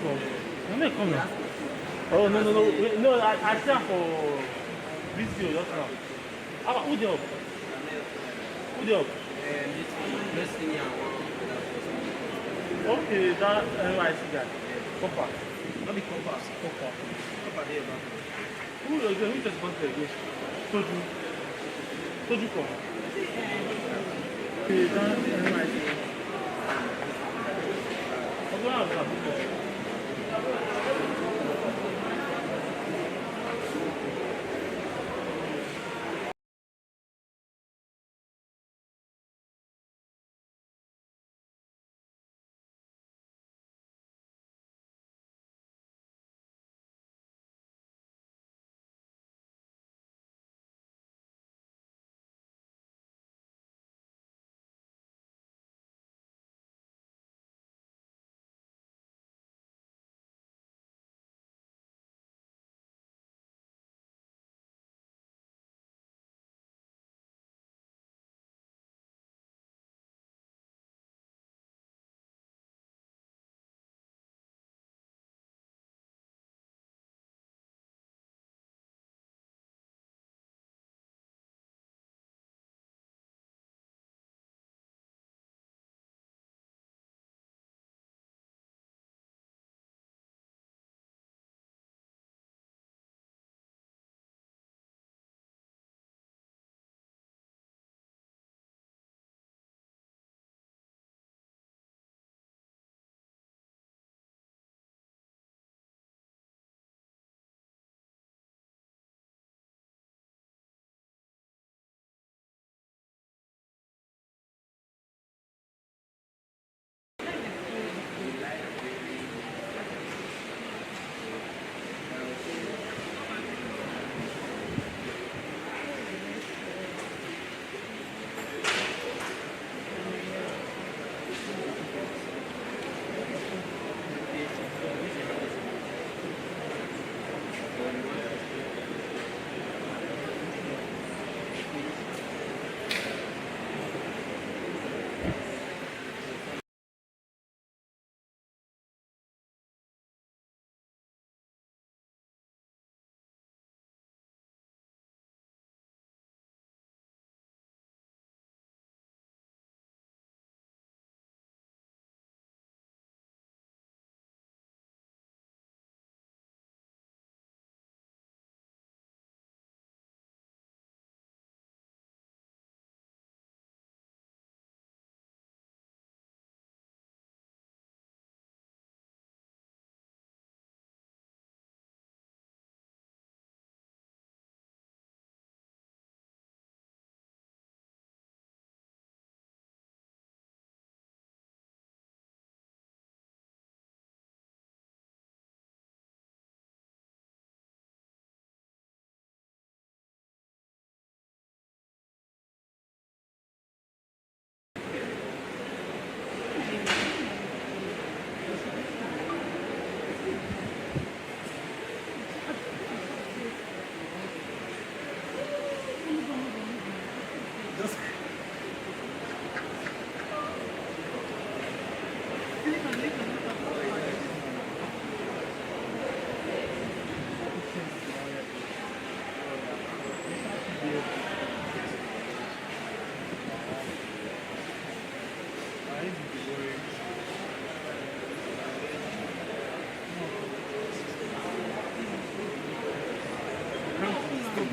from? When they come now? Oh, no, no, no. Wait, no, I see her for video just now. Who the up? Who the up? Okay, that NYC guy. Copper. Not the compass. Copper. Copper there, man. Who just got there again? Toju. Toju come. Okay, that NYC. I'm going to have that.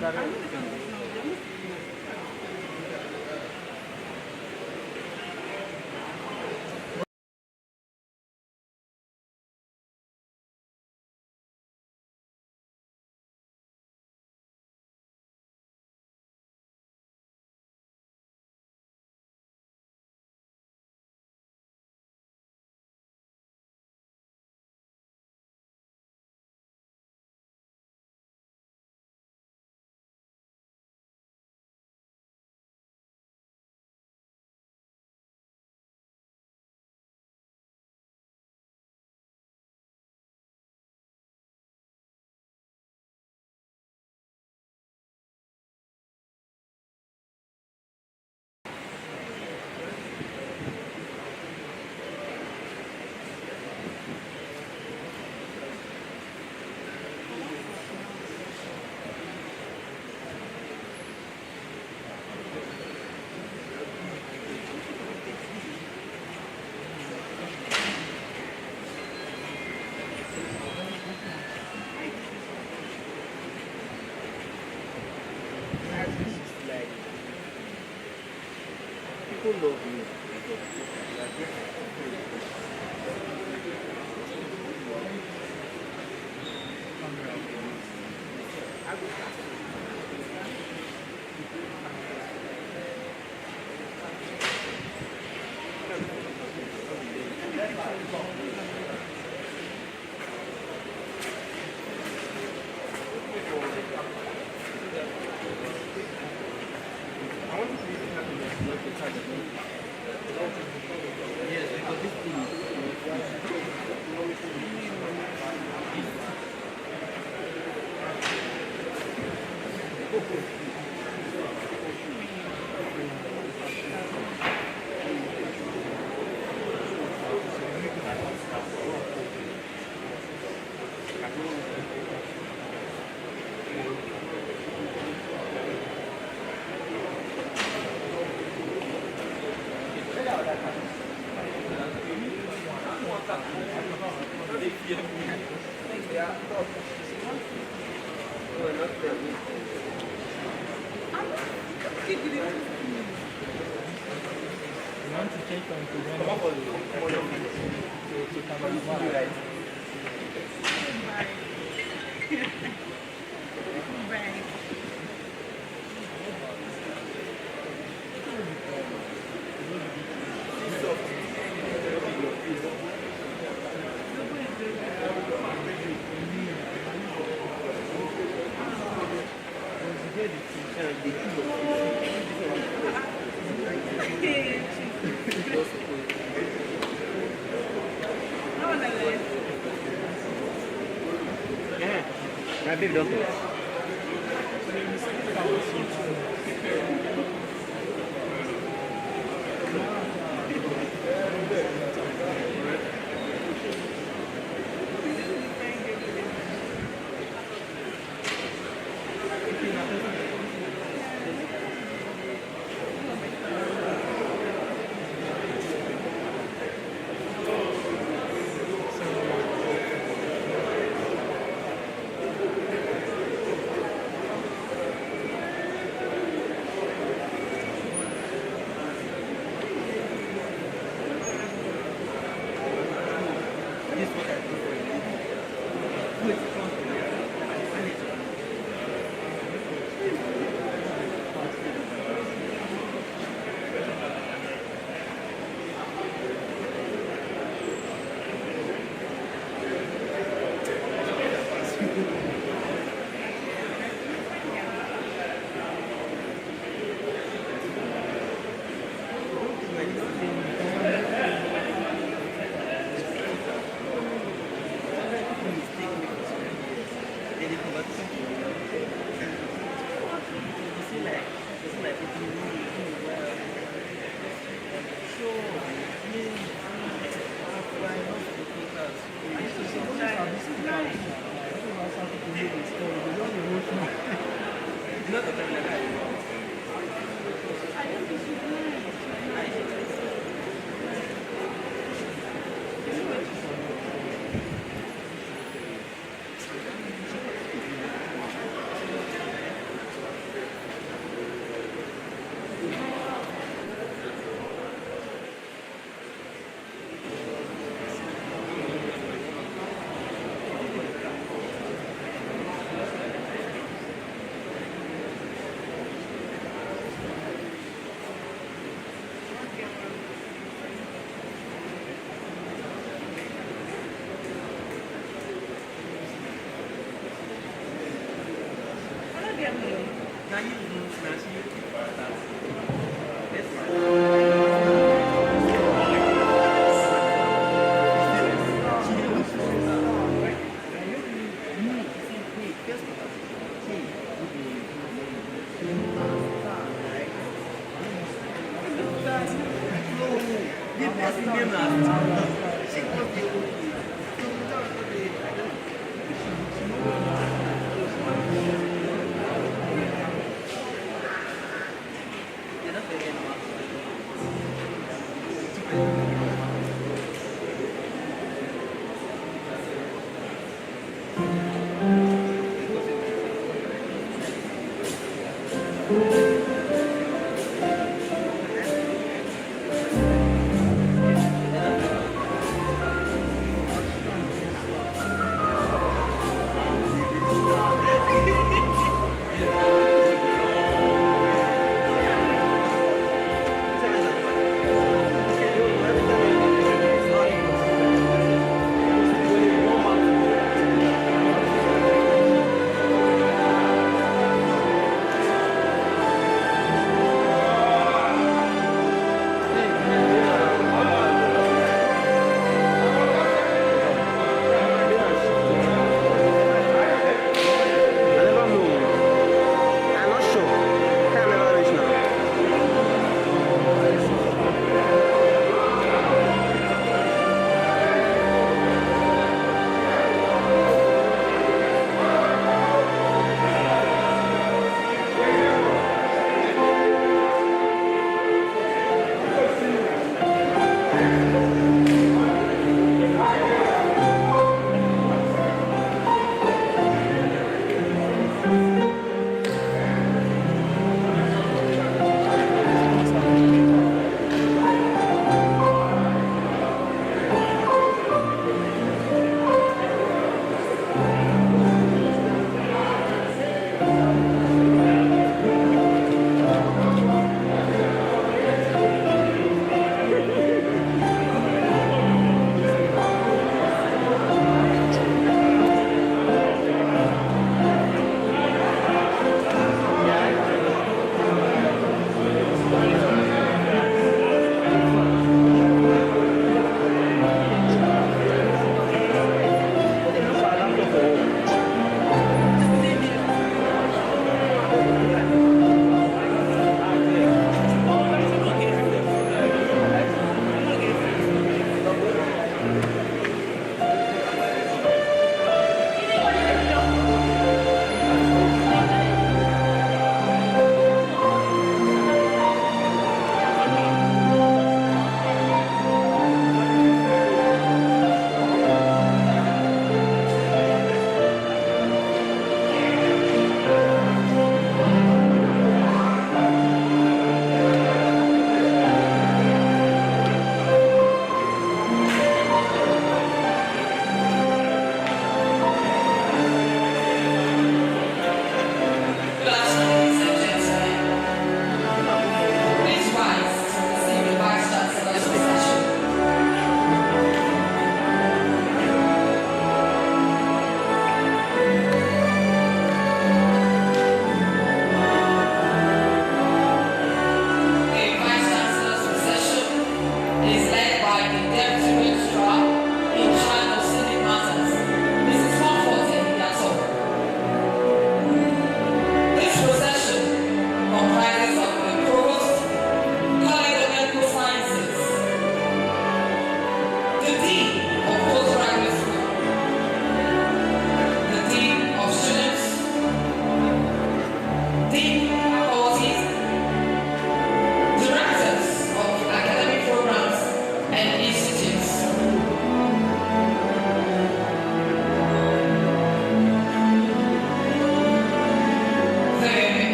That people love you. Yes, because this thing You want to change from my baby doctor.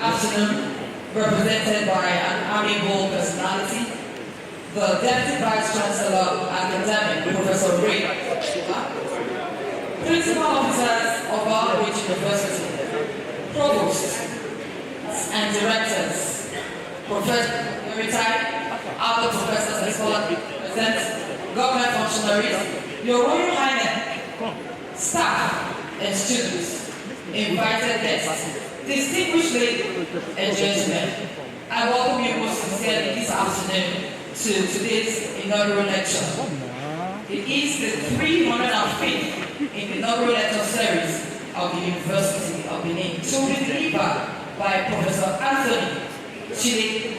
afternoon, represented by an amiable personality, the Deputy Vice Chancellor, Academic Professor Ray, Principal Officers of Outreach University, Provosts and Directors, Professors Emeriti, other professors and scholars present, government functionaries, Your Royal Highness, staff and students, invited guests, distinguished ladies and gentlemen, I welcome you most sincerely this afternoon to today's inaugural lecture. It is the 305th in the inaugural lecture series of the University of Benin, to be delivered by Professor Anthony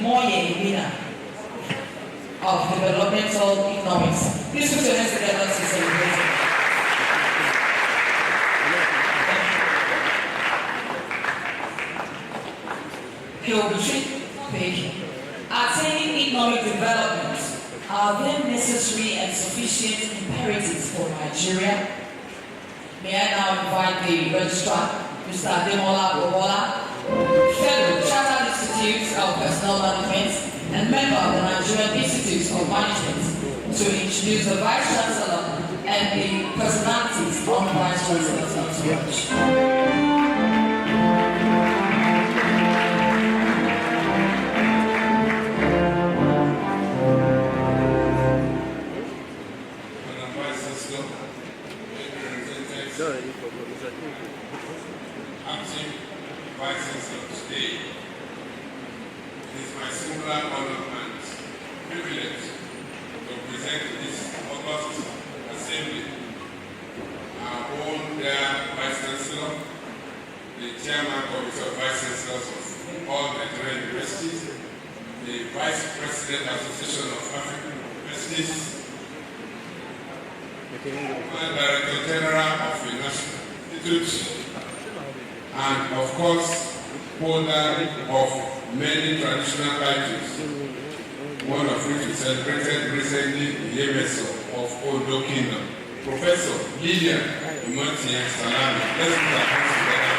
Monye-Emina of Developmental Economics. Please put your hands together to celebrate. He will be treated. Attaining economic development, are there necessary and sufficient imperatives for Nigeria? May I now invite the Registrar, Mr. Ademola Bobola, Fellow Chartered Institute of Personnel Management and member of the Nigerian Institute of Management, to introduce the Vice Chancellor and the personalities on the Vice Chancellor's speech. Acting Vice Chancellor today, it is my singular honor and privilege to present to this august assembly our own dear Vice Chancellor, the Chairman Committee of Vice Chancellors of all Nigerian universities, the Vice President Association of African Universities, and Director General of the National Institute, and of course, holder of many traditional titles, one of which we celebrated recently, the MSO of Ondo Kingdom, Professor Lilian Monye-Emina. Let's put our hands together.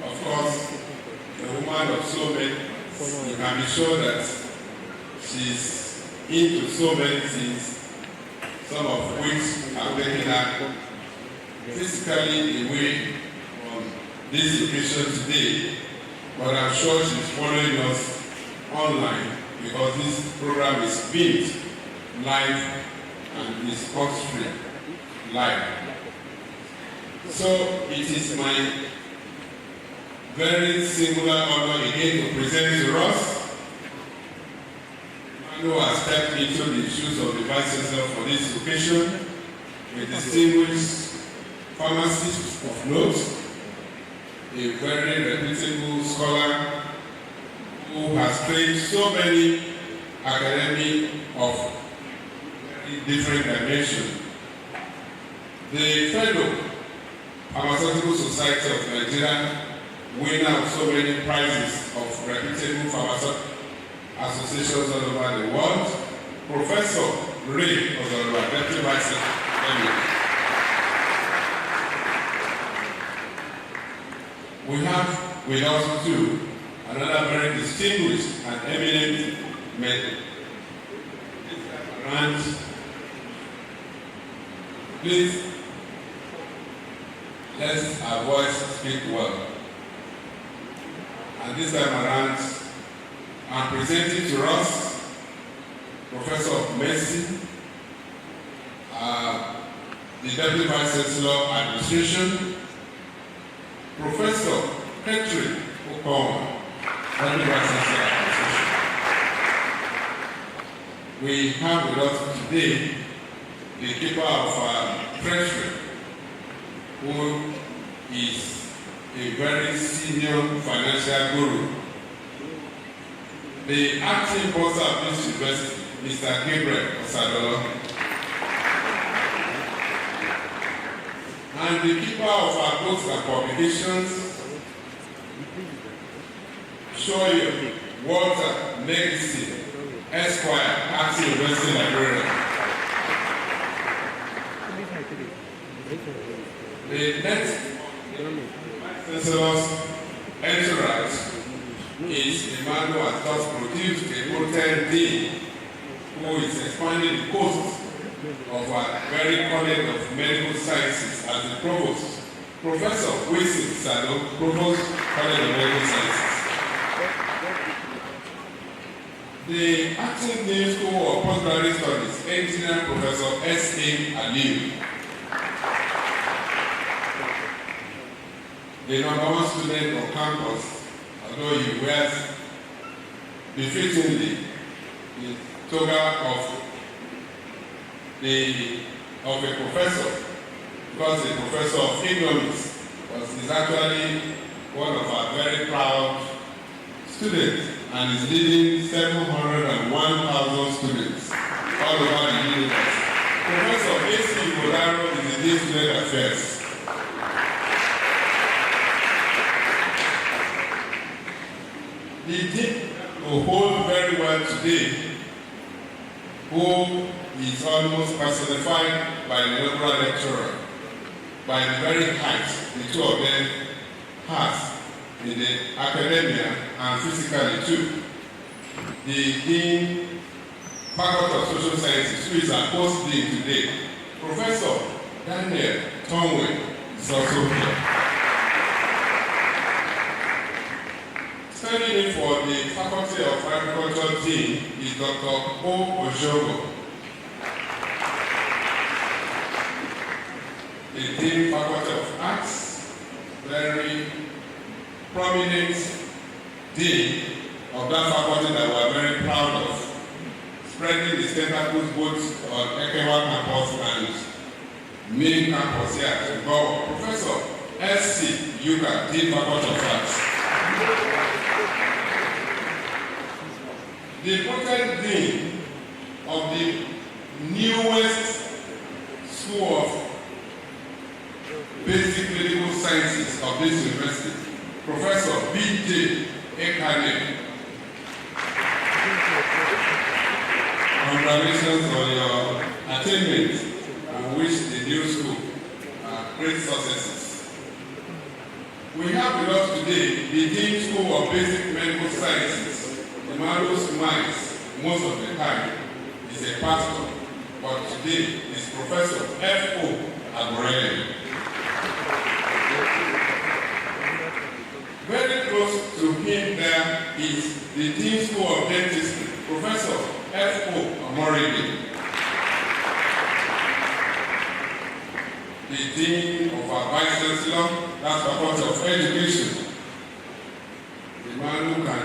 Of course, a woman of so many, you can be sure that she's into so many things, some of which have taken her physically away from this occasion today, but I'm sure she's following us online because this program is beamed live and is post-free live. So it is my very singular honor again to present to us who has stepped into the shoes of the Vice Chancellor for this occasion, a distinguished pharmacist of note, a very reputable scholar who has trained so many academics of very different dimensions. The fellow Pharmaceutical Society of Nigeria, winner of so many prizes of reputable pharmaceutical associations all over the world, Professor Ray Ozorua, Deputy Vice Chancellor. We have with us too another very distinguished and eminent man. And please, let our voice speak well. And this time around, I'm presenting to us Professor of Medicine, the Deputy Vice Chancellor Administration, Professor Patrick Okoma, Deputy Vice Chancellor Administration. We have with us today the keeper of our treasury, who is a very senior financial guru. The acting bursar of this university, Mr. Gabriel Osadolo, and the keeper of our books and publications, Shoyo Walter Legacy, Esquire, acting university librarian. The next Chancellor's entourage is a man who has just produced a potent dean who is expanding the coast of our very College of Medical Sciences as the provost, Professor Wilson Sado, Provost, College of Medical Sciences. The acting dean school of postgraduate studies, Engineer Professor S.A. Aliu. The number one student on campus, although he wears befittingly the toga of a professor, because a professor of economics, because he's actually one of our very proud students and is leading 701,000 students all over the universe. Professor A.C. Modaro is the Dean Student Affairs. The dean will hold very well today, who is almost personified by the inaugural lecturer, by the very height the two of them has in the academia and physically too. The Dean, Faculty of Social Sciences, who is our post-dean today, Professor Daniel Tonwe, is also here. Standing in for the Faculty of Agriculture Dean is Dr. O. Ojogo. The Dean Faculty of Arts, very prominent Dean of that faculty that we are very proud of, spreading the tentacles both on Ekewa campus and main campus here at Zimbabwe. Professor S.C. Yuka, Dean Faculty of Arts. The present dean of the newest school of basic medical sciences of this university, Professor B.J. Ekane. Congratulations on your attainment and wish the new school great successes. We have with us today the Dean School of Basic Medical Sciences. The man who smiles most of the time is a pastor, but today is Professor F.O. Agborele. Very close to him there is the Dean School of Dentistry, Professor F.O. Amoride. The Dean of our Vice Chancellor, that's Faculty of Education. The man who can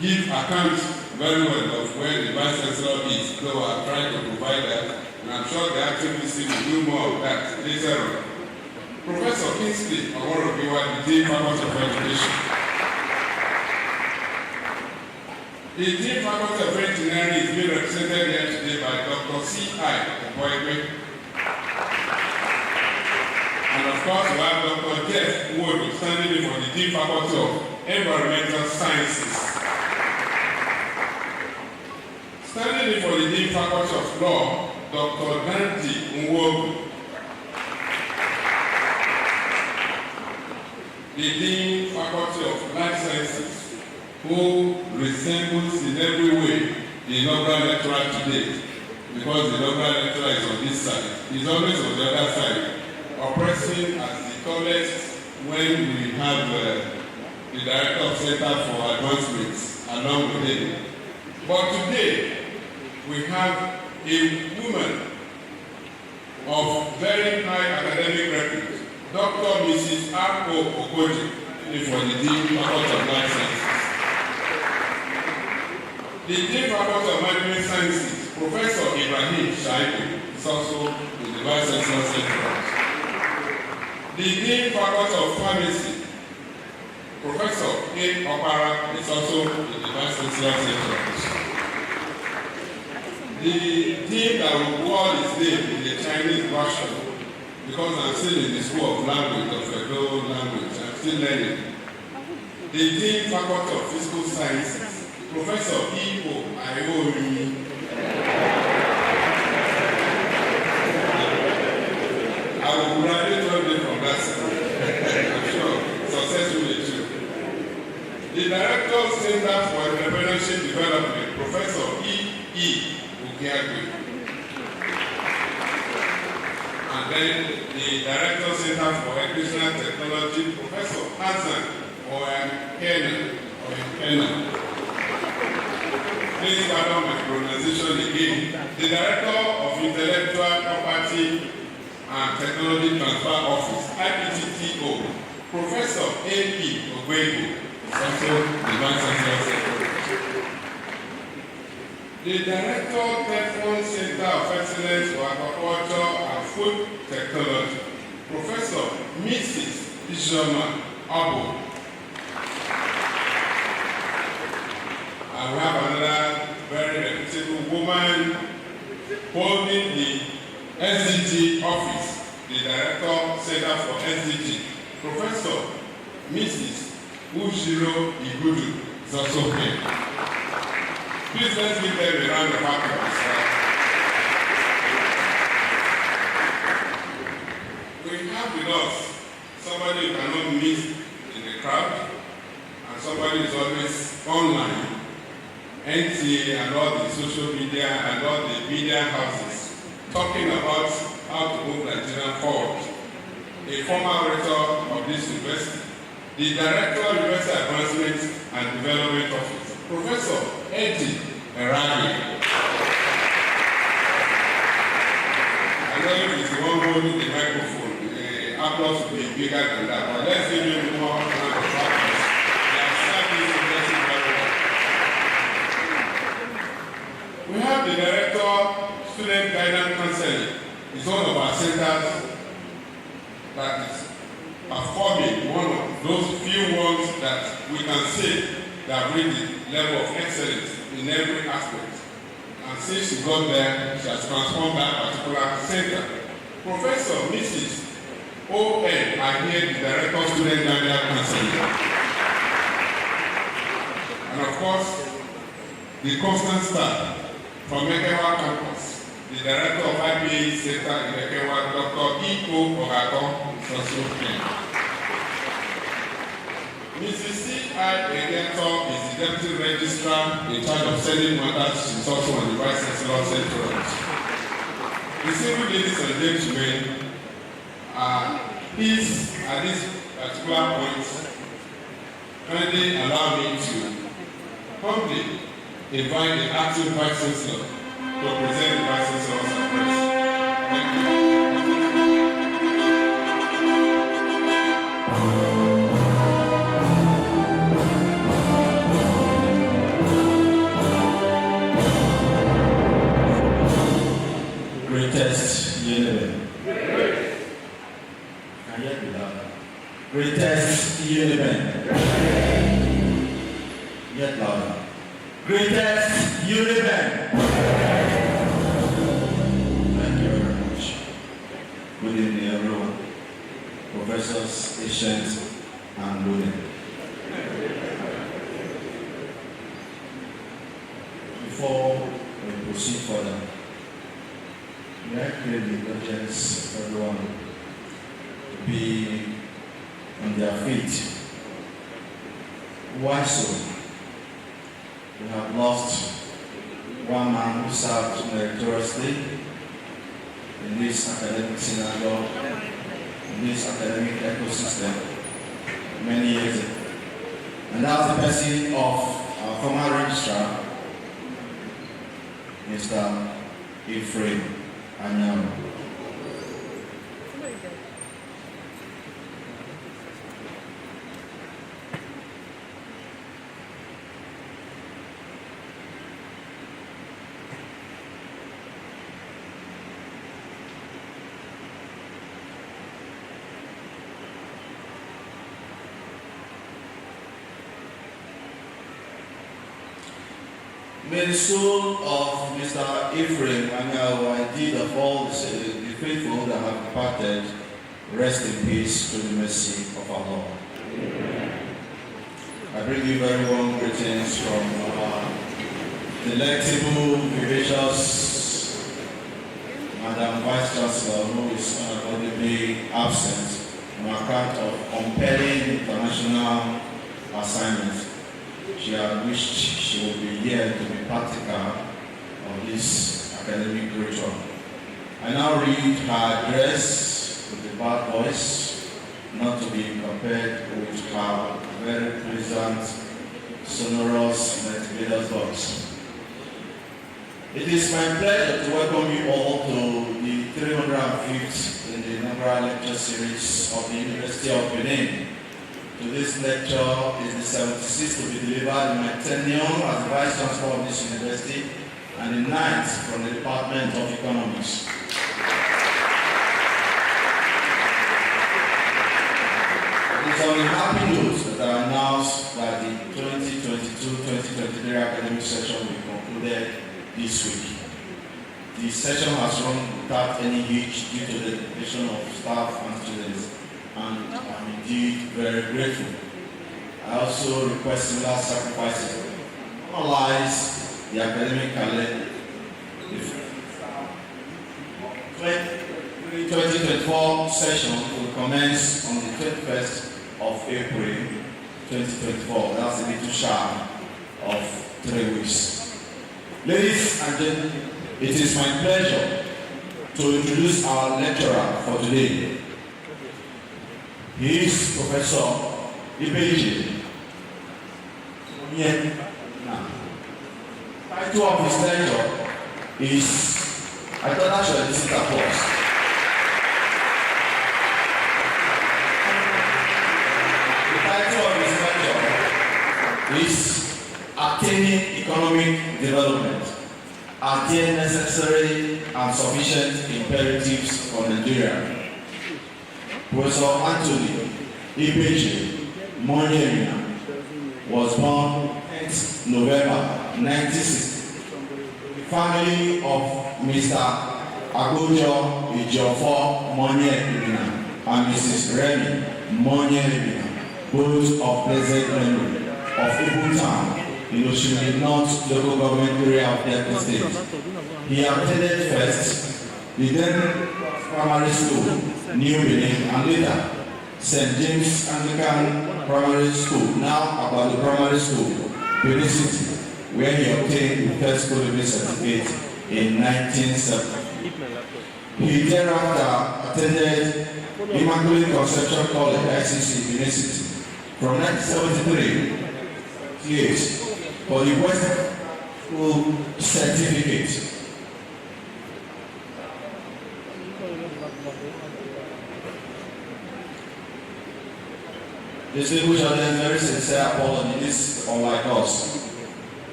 give account very well of where the Vice Chancellor is, though I'm trying to provide that, and I'm sure the activity will do more of that later on. Professor Kingsley Omorobiwa, the Dean Faculty of Education. The Dean Faculty of Engineering is being represented here today by Dr. C.I. Oboigbe. And of course, we have Dr. Jeff Wood standing in for the Dean Faculty of Environmental Sciences. Standing in for the Dean Faculty of Law, Dr. Nanti Nwogu. The Dean Faculty of Life Sciences, who resembles in every way the inaugural lecturer today, because the inaugural lecturer is on this side. He's always on the other side, oppressing as the tallest when we have the Director of Center for Advancements along with him. But today, we have a woman of very high academic repute, Dr. Mrs. R.O. Okoji, for the Dean Faculty of Life Sciences. The Dean Faculty of Management Sciences, Professor Ibrahim Shaibu, is also in the Vice Chancellor's Center. The Dean Faculty of Pharmacy, Professor A. Opara, is also in the Vice Chancellor's Center. The Dean that will call his name in the Chinese version, because I'm still in the School of Language, of Federal Language, I'm still learning. The Dean Faculty of Physical Sciences, Professor E.O. Ayori. I will graduate one day from that school. I'm sure Center for Entrepreneurship Development, Professor E. Okiagwe. And then the Director Center for Educational Technology, Professor Hassan Oyakena. Please pardon my pronunciation again. The Director of Intellectual Property and Technology Transfer Office, IPTTO, Professor A.P. Ogwego, is also the Vice Chancellor. The Director, Teflon Center of Excellence for Agriculture and Food Technology, Professor Mrs. Ishoma Abu. And we have another very reputable woman holding the SDG office, the Director Center for SDG, Professor Mrs. Ujiro Igudu is also here. Please let's give them a round of applause. We have with us somebody you cannot miss in the crowd, and somebody is always online. NTA and all the social media and all the media houses talking about how to move Nigeria forward. A former rector of this university, the Director of University Advancement and Development Office, Professor Eddie Eragi. I know if he's the one holding the microphone, the applause will be bigger than that, but let's give him more round of applause. We have the Director, Student Guidance Counseling. It's one of our centers that is performing one of those few ones that we can say that bring the level of excellence in every aspect. And since she got there, she has transformed that particular center. Professor Mrs. O.N. Ahie, the Director of Student Guidance Counseling. And of course, the constant staff from Ekewa campus, the Director of IPA Center in Ekewa, Dr. Iko Ogaton, is also here. Mrs. C.I. Egeto is the Deputy Registrar in charge of sending matters. She's also on the Vice Chancellor Central. The single ladies and gentlemen, please, at this particular point, kindly allow me to humbly invite the acting Vice Chancellor to present the Vice Chancellor's address. Thank you. Greatest Union. Can you hear me louder? Greatest Union. Yet louder. Greatest Union. Thank you very much. Good evening, everyone. Professors, patients, and women. Before we proceed further, may I crave the indulgence of everyone to be on their feet. Why so? We have lost one man who served meritoriously in this academic scenario, in this academic ecosystem many years ago. And that's the person of our former registrar, Mr. Ephraim Anyam. May the soul of Mr. Ephraim Anyam, indeed of all the faithful that have departed, rest in peace through the mercy of our Lord. I bring you very warm greetings from our delectable, vivacious Madam Vice Chancellor, who is unavoidably absent on account of compelling international assignments. she had wished she would be here to be practical of this academic ritual. I now read her address with a bad voice, not to be compared with her very pleasant, sonorous, multimedia voice. It is my pleasure to welcome you all to the 305th in the inaugural lecture series of the University of Benin. To this lecture is the 76th to be delivered in my tenure as the Vice Chancellor of this university and the 9th from the Department of Economics. It is on a happy note that I announce that the 2022-2023 academic session will be concluded this week. The session has run without any hitch due to the dedication of staff and students, and I'm indeed very grateful. I also request similar sacrifices to analyze the academic calendar. The 2024 session will commence on the 21st of April 2024. That's a little shy of 3 weeks. Ladies and gentlemen, it is my pleasure to introduce our lecturer for today. He is Professor Ibechile. Monye-Emina. The title of his lecture is, I thought I should visit applause. The title of his lecture is Attaining Economic Development. Are there necessary and sufficient imperatives for Nigeria? Professor Anthony Ibechile Monye-Emina was born 10th November 1960. The family of Mr. Agojo Ejiofor Monye-Emina and Mrs. Remy Monye-Emina, both of pleasant memory, of Ibu Town in Oshimiri North local government area of Delta State. He attended first the then primary school, New Benin, and later St. James Anglican Primary School, now about the primary school, Benin City, where he obtained the first school degree certificate in 1970. He thereafter attended Immaculate Conception College, ICC, Benin City, from 1973 to for the West School certificate. Distinguished audience, very sincere apology. This is unlike us.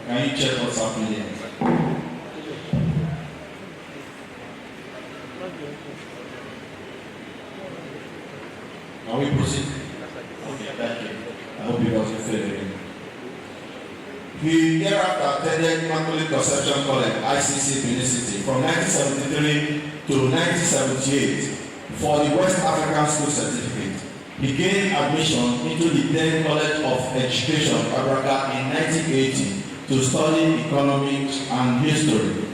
Can you check what's happening here? Can we proceed? Okay, thank you. I hope you guys will feel it. He thereafter attended Immaculate Conception College, ICC, Benin City, from 1973 to 1978 for the West African School Certificate. He gained admission into the then College of Education, Abraka, in 1980 to study economics and history,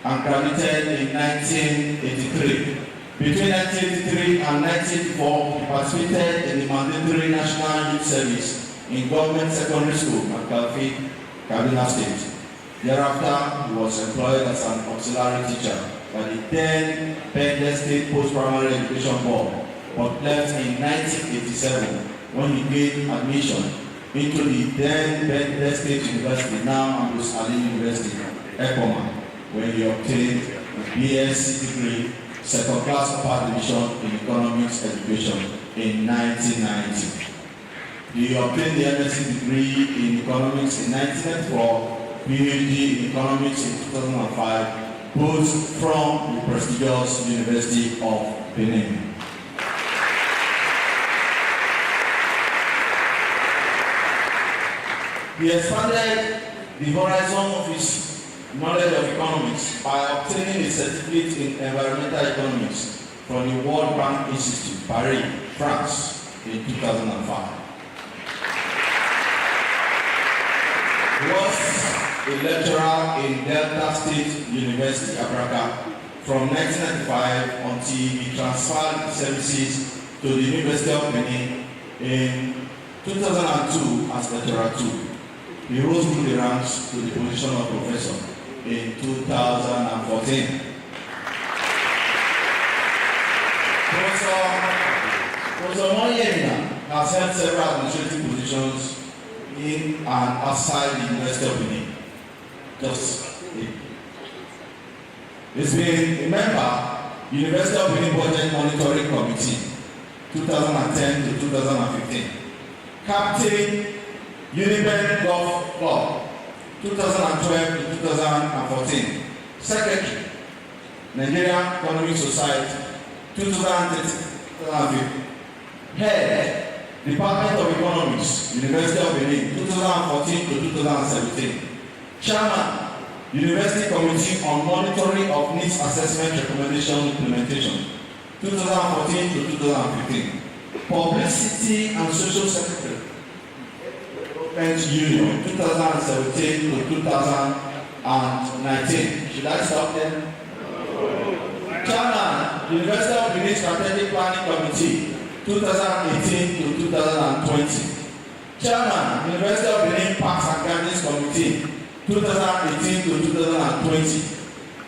and graduated in 1983. Between 1983 and 1984, he participated in the mandatory National Youth Service in government secondary school at Kalfi, Kaduna State. Thereafter, he was employed as an auxiliary teacher by the then Bendel State Post-Primary Education Board, but left in 1987 when he gained admission into the then Bendel State University, now Ambrose Ali University, Ekoma, where he obtained a BSc degree, second class upper division in economics education in 1990. He obtained the MSc degree in economics in 1994, PhD in economics in 2005, both from the prestigious University of Benin. He expanded the horizon of his knowledge of economics by obtaining a certificate in environmental economics from the World Bank Institute, Paris, France, in 2005. He was a lecturer in Delta State University, Abraka, from 1995 until he transferred his services to the University of Benin in 2002 as lecturer 2. He rose through the ranks to the position of professor in 2014. Professor Monye-Emina has held several administrative positions in and outside the University of Benin. He's been a member, University of Benin Budget Monitoring Committee, 2010 to 2015. Captain, Uniben Golf Club, 2012 to 2014. Secretary, Nigerian Economic Society, 2013-2015. Head, Department of Economics, University of Benin, 2014 to 2017. Chairman, University Committee on Monitoring of Needs Assessment Recommendation Implementation, 2014 to 2015. Publicity and Social Secretary, Development Union, 2017 to 2019. Should I stop there? Chairman, University of Benin Strategic Planning Committee, 2018 to 2020. Chairman, University of Benin Parks and Gardens Committee, 2018 to 2020.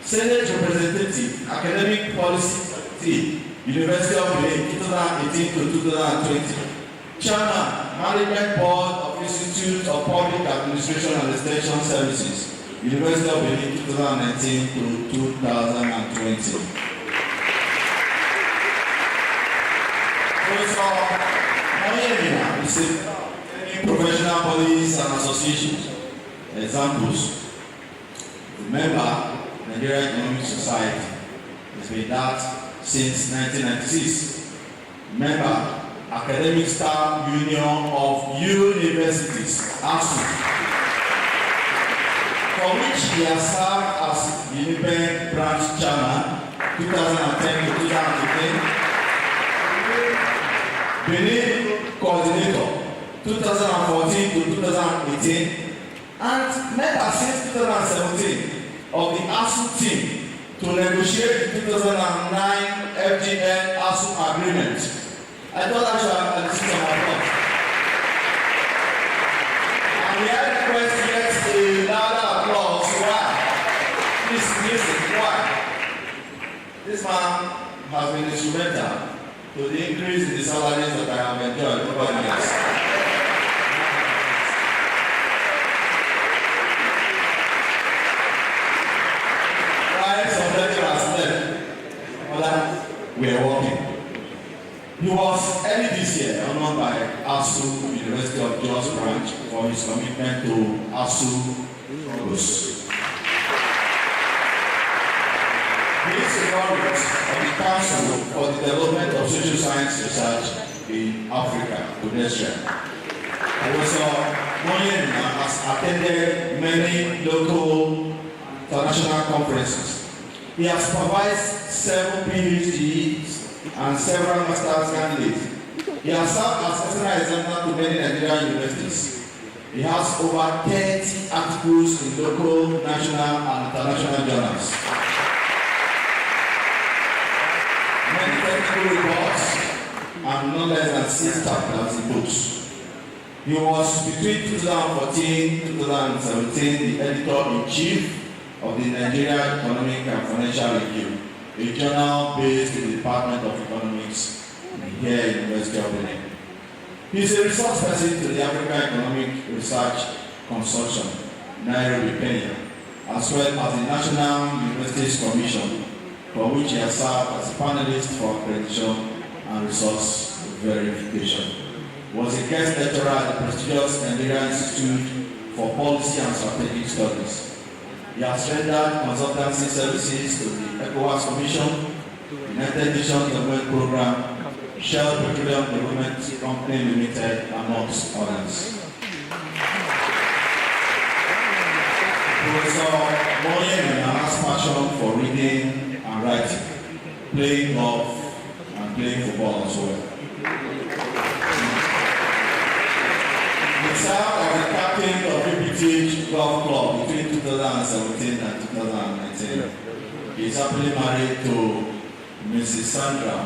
Senate Representative, Academic Policy Committee, University of Benin, 2018 to 2020. Chairman, Management Board of Institute of Public Administration and Extension Services, University of Benin, 2019 to 2020. Professor Monye-Emina is a professional bodies and associations. Examples: member, Nigerian Economic Society, has been that since 1996. Member, Academic Staff Union of Universities, ASU, for which he has served as Uniben Branch Chairman, 2010 to 2015. Benin Coordinator, 2014 to 2018, and member since 2017 of the ASU team to negotiate the 2009 FGN ASU agreement. I thought I should have a decision of God. And we had request to get a louder applause. Why? Please listen. Why? This man has been instrumental to the increase in the salaries that I have enjoyed over the years. Some lecturers left, others were working. He was early this year honored by ASU University of Jos Branch for his commitment to ASU Lagos. He is a laureate of the Council for the Development of Social Science Research in Africa, Ibechile. Professor Monye-Emina has attended many local international conferences. He has supervised 7 PhDs and several master's candidates. He has served as external examiner to many Nigerian universities. He has over 30 articles in local, national, and international journals. Many technical reports and no less than 6 chapters in books. He was between 2014 and 2017 the editor-in-chief of the Nigerian Economic and Financial Review, a journal based in the Department of Economics here at the University of Benin. He is a resource person to the African Economic Research Consortium, Nairobi, Kenya, as well as the National Universities Commission, for which he has served as a panelist for accreditation and resource verification. He was a guest lecturer at the prestigious Nigerian Institute for Policy and Strategic Studies. He has rendered consultancy services to the ECOWAS Commission, United Nations Development Program, Shell Petroleum Development Company Limited, amongst others. Professor Monye-Emina has passion for reading and writing, playing golf, and playing football as well. He served as the captain of Ibechile Golf Club between 2017 and 2019. He is happily married to Mrs. Sandra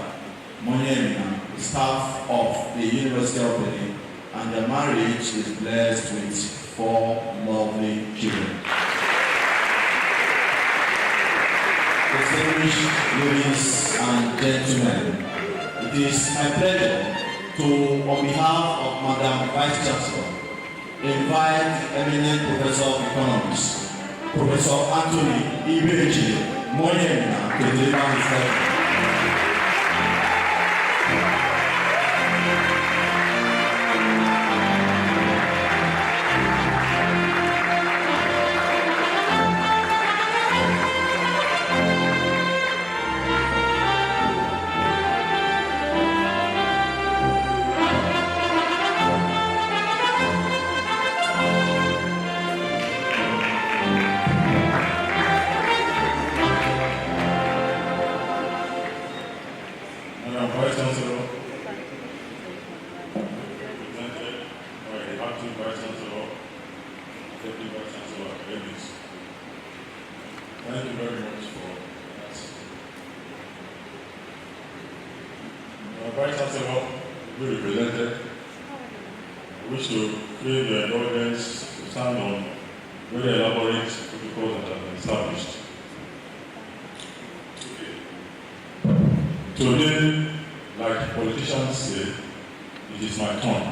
Monye-Emina, staff of the University of Benin, and their marriage is blessed with 4 lovely children. Distinguished ladies and gentlemen, it is my pleasure to, on behalf of Madam Vice Chancellor, invite the eminent Professor of Economics, Professor Anthony Ibechile, Monye-Emina, to deliver his lecture. Thank you very much for that. Vice Chancellor, you represented. I wish to crave your indulgence to stand on very elaborate protocols that have been established. Today, like politicians say, it is my turn.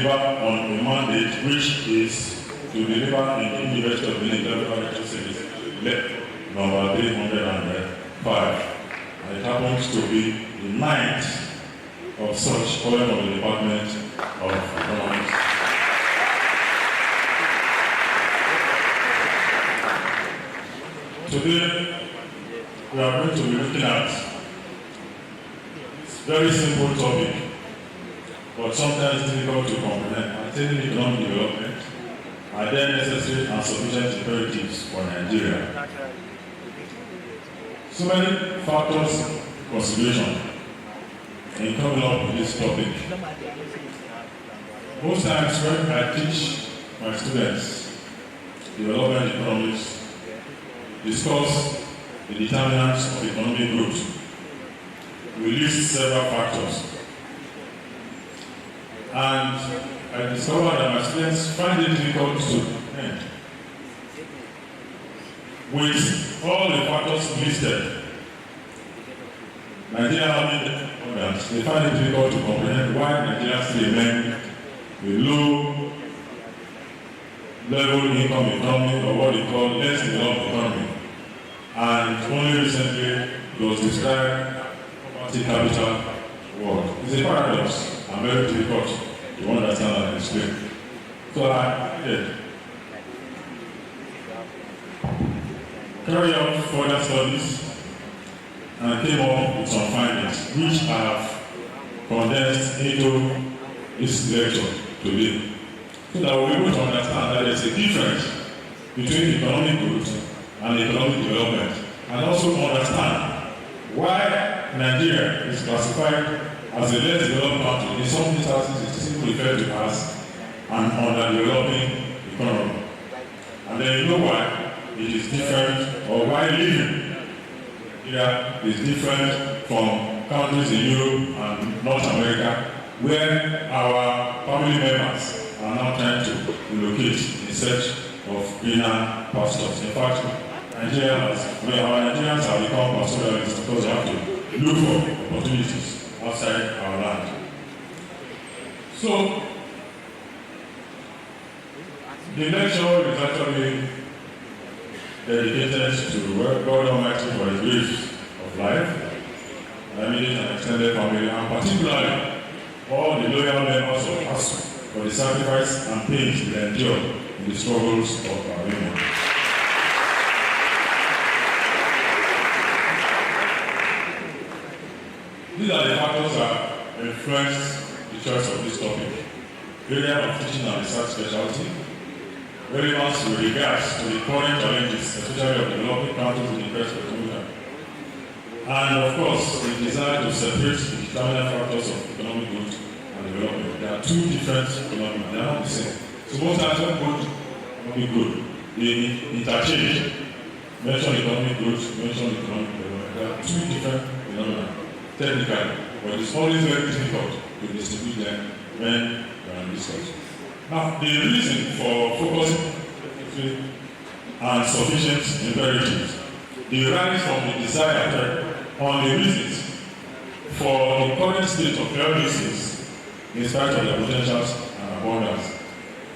On a mandate which is to deliver in the University of Minnesota Service number 305. And it happens to be the 9th of such calling on the Department of Economics. Today, we are going to be looking at this very simple topic, but sometimes difficult to comprehend. Attaining economic development are there necessary and sufficient imperatives for Nigeria? So many factors in consideration in coming up with this topic. Most times when I teach my students development economics, discuss the determinants of economic growth, we list several factors. And I discovered that my students find it difficult to end. With all the factors listed, Nigeria having abundance, they find it difficult to comprehend why Nigeria still remains a low level income economy, or what they call less developed economy. And only recently it was described as capital world. It's a paradox and very difficult to understand and explain. So I did carry out further studies and came up with some findings which I have condensed into this lecture today, so that we'll be able to understand that there's a difference between economic growth and economic development, and also understand why Nigeria is classified as a less developed country. In some instances, it's simply referred to as an underdeveloping economy. And then you know why it is different, or why living here is different from countries in Europe and North America, where our family members are now trying to relocate in search of greener pastures. In fact, our Nigerians have become pastoralists because they have to look for opportunities outside our land. So, the lecture is actually dedicated to God Almighty for His gift of life, immediate and extended family, and particularly all the loyal members of us for the sacrifice and pains they endure in the struggles of our women. These are the factors that influence the choice of this topic: area of teaching and research specialty, relevance with regards to the current challenges, especially of developing countries in the first economic, and of course, the desire to separate the determinant factors of economic growth and development. There are are two different phenomena. They are not the same. So most times when both economic growth, they interchange. Mention economic growth, mention economic development. There are two different phenomena, technically, but it's always very difficult to distinguish them when we are discussing. Now, the reason for focusing and sufficient imperatives derives from the desire on the reasons for the current state of fair resources in spite of their potentials and abundance,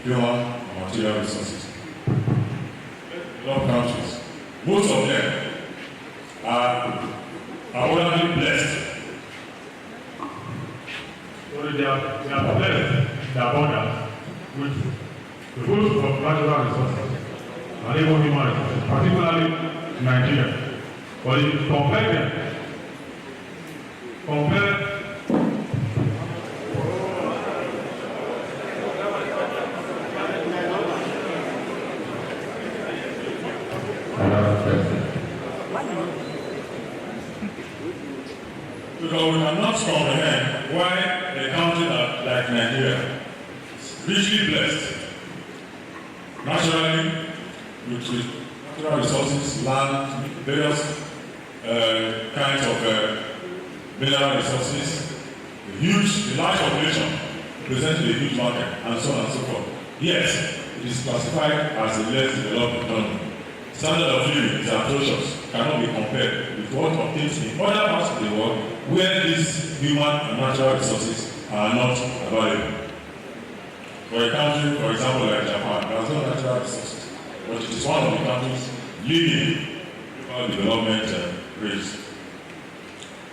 human and material resources. Developed countries, most of them are abundantly blessed. So they are blessed in abundance with the host of natural resources and even human resources, particularly Nigeria. But if you compare them, because we cannot comprehend why a country like Nigeria is richly blessed naturally with natural resources, land, various kinds of mineral resources, the large population presenting a huge market, and so on and so forth. Yes, it is classified as a less developed economy. Standard of living is atrocious, cannot be compared with what obtains in other parts of the world where these human and natural resources are not available. For a country, for example, like Japan, there are no natural resources, but it is one of the countries leading development rates.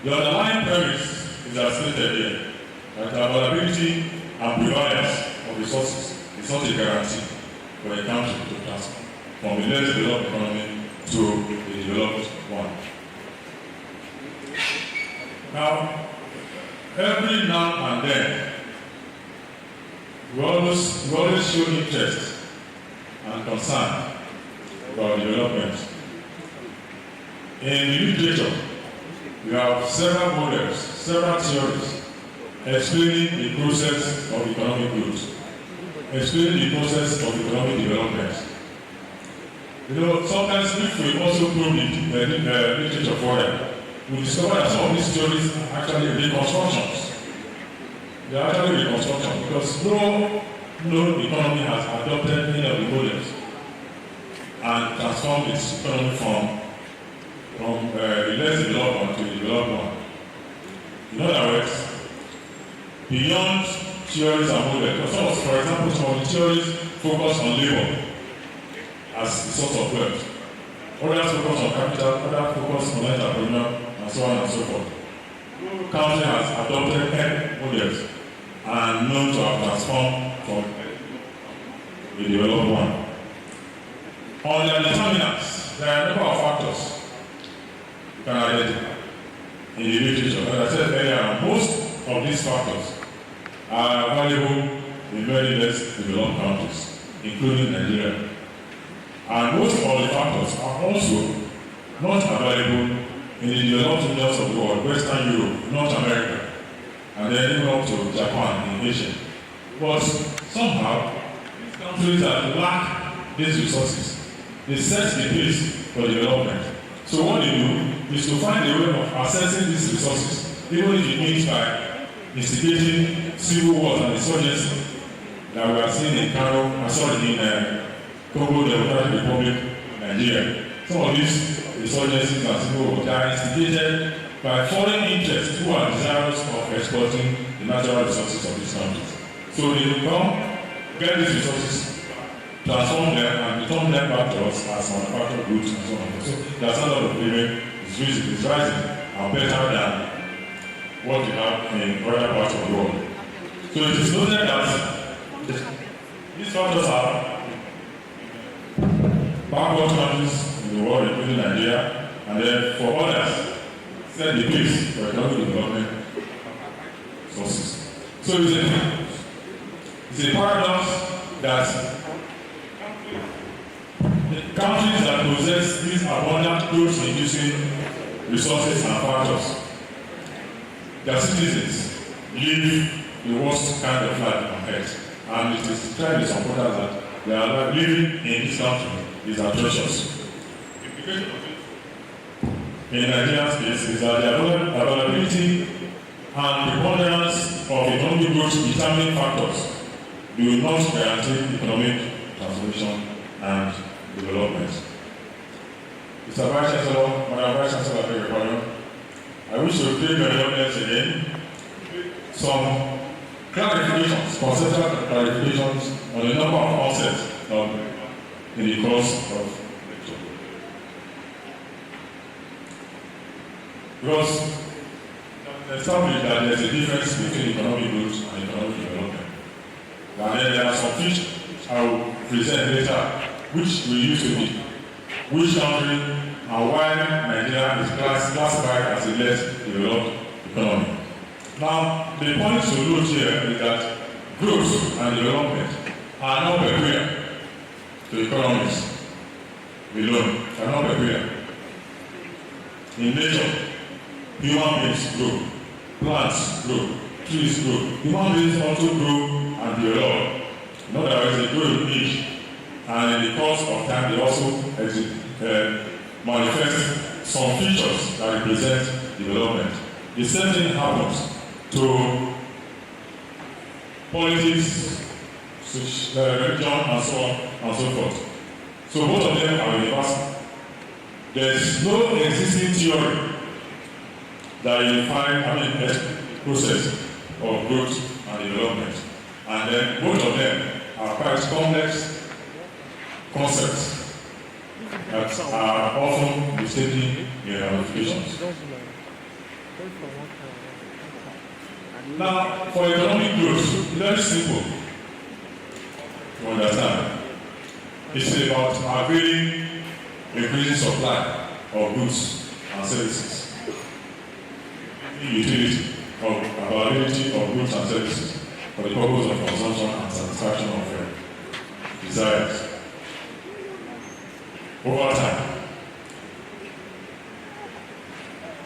The underlying premise is as stated here, that the availability and prevalence of resources is not a guarantee for a country to transform from a less developed economy to a developed one. Now, every now and then, we always show interest and concern about development. In literature, we have several models, several theories explaining the process of economic growth, explaining the process of economic development. You know, sometimes if we also probe the literature further, we discover that some of these theories are actually reconstructions. They are actually reconstructions because no economy has adopted any of the models and transformed its economy from the less developed one to the developed one. In other words, beyond theories and models, for example, some of the theories focus on labor as the source of wealth. Others focus on capital, others focus on entrepreneur, and so on and so forth. No country has adopted any models and known to have transformed from the developed one. On their determinants, there are a number of factors you can identify in the literature. As I said earlier, most of these factors are available in very less developed countries, including Nigeria. And most of the factors are also not available in the developed regions of the world, Western Europe, North America, and then even up to Japan in Asia. But somehow, these countries that lack these resources, they set the pace for development. So what they do is to find a way of accessing these resources, even if it means by instigating civil wars and insurgency that we are seeing in Congo Democratic Republic, Nigeria. Some of these insurgencies and civil wars are instigated by foreign interests who are desirous of exploiting the natural resources of these countries. So they will come, get these resources, transform them, and return them back to us as manufactured goods and so on. So the standard of living is rising and better than what we have in other parts of the world. So it is noted that these factors are backward countries in the world, including Nigeria, and then for others, set the pace for economic development sources. So it's a paradox that the countries that possess these abundant growth-inducing resources and factors, their citizens live the worst kind of life on earth. And it is clearly supported that they are living in this country is atrocious. In Nigerian space is that the availability and preponderance of economic growth determining factors do not guarantee economic transformation and development. Mr. Vice Chancellor, Madam Vice Chancellor, I beg your pardon. I wish to bring your audience again some clarifications, conceptual clarifications on a number of concepts in the course of lecture. Because established that there is a difference between economic growth and economic development. And then there are some features I will present later, which we used to be, which country and why Nigeria is classified as a less developed economy. Now, the point to note here is that growth and development are not peculiar to economies alone, are not peculiar. In nature, human beings grow, plants grow, trees grow. Human beings also grow and develop. In other words, they grow in age, and in the course of time, they also manifest some features that represent development. The same thing happens to politics, religion, and so on and so forth. So both of them are universal. There is no existing theory that unifies a process of growth and development. And then both of them are quite complex concepts that are often mistaken in ramifications. Now, for economic growth, very simple to understand. It's about availing increasing supply of goods and services, utility of availability of goods and services for the purpose of consumption and satisfaction of desires over time.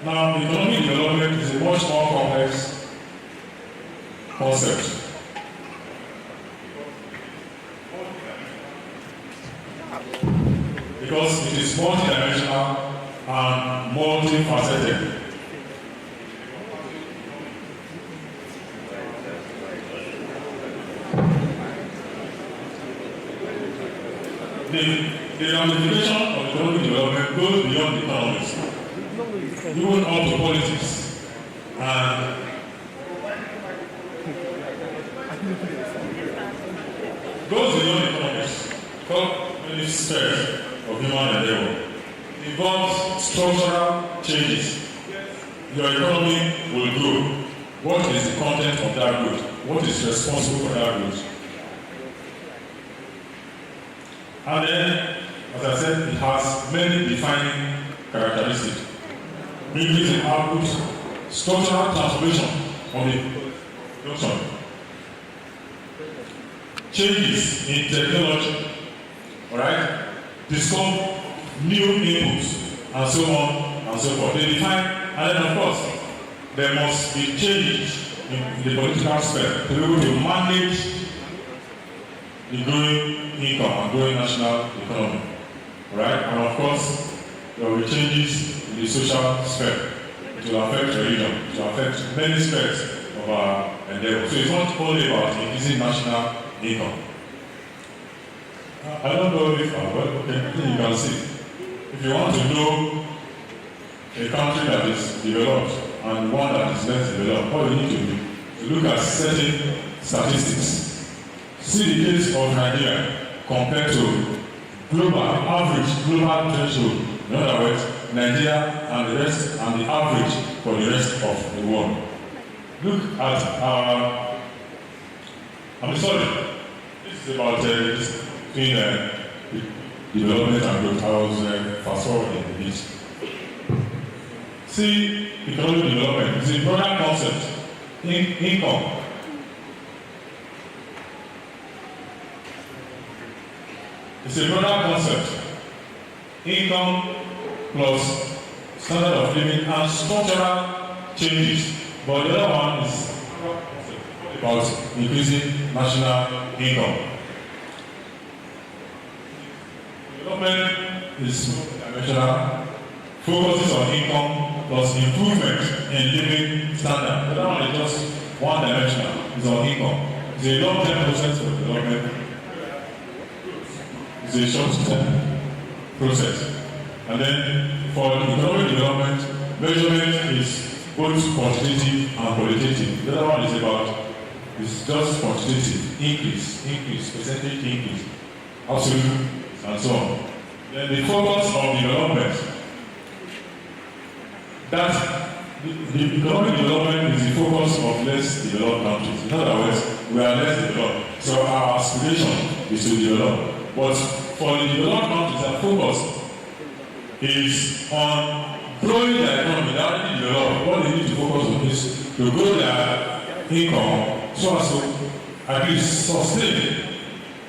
Now, economic development is a much more complex concept. Because it is multidimensional and multifaceted. The ramification of economic development goes beyond economics, even up to politics, and goes beyond economics, many spheres of human endeavor. It involves structural changes. Your economy will grow. What is the content of that growth? What is responsible for that growth? And then, as I said, it has many defining characteristics. Increase in output, structural transformation of the production, changes in technology, alright? Discover new inputs, and so on and so forth. They define, and then of course, there must be changes in the political sphere to be able to manage the growing income and growing national economy. Right? And of course, there will be changes in the social sphere. It will affect religion, it will affect many spheres of our endeavor. So it's not only about increasing national income. I don't know if okay, you can see. If you want to know a country that is developed and one that is less developed, all you need to do is look at certain statistics. See the case of Nigeria compared to global average, global threshold. In other words, Nigeria and the rest, and the average for the rest of the world. Look at I'm sorry, this is about between development and growth. I was fast forwarding a bit. See, economic development is a broader concept. Income. It's a broader concept. Income plus standard of living and structural changes. But the other one is about increasing national income. Development is dimensional, focuses on income plus improvement in living standard. The other one is just one dimensional, it's on income. It's a long-term process of development. It's a short-term process. And then for economic development, measurement is both quantitative and qualitative. The other one is about, it's just quantitative, increase, percentage increase, absolute, and so on. Then the focus of development, that the economic development is the focus of less developed countries. In other words, we are less developed. So our aspiration is to develop. But for the developed countries, our focus is on growing their economy. They already developed. What they need to focus on is to grow their income so as to at least sustain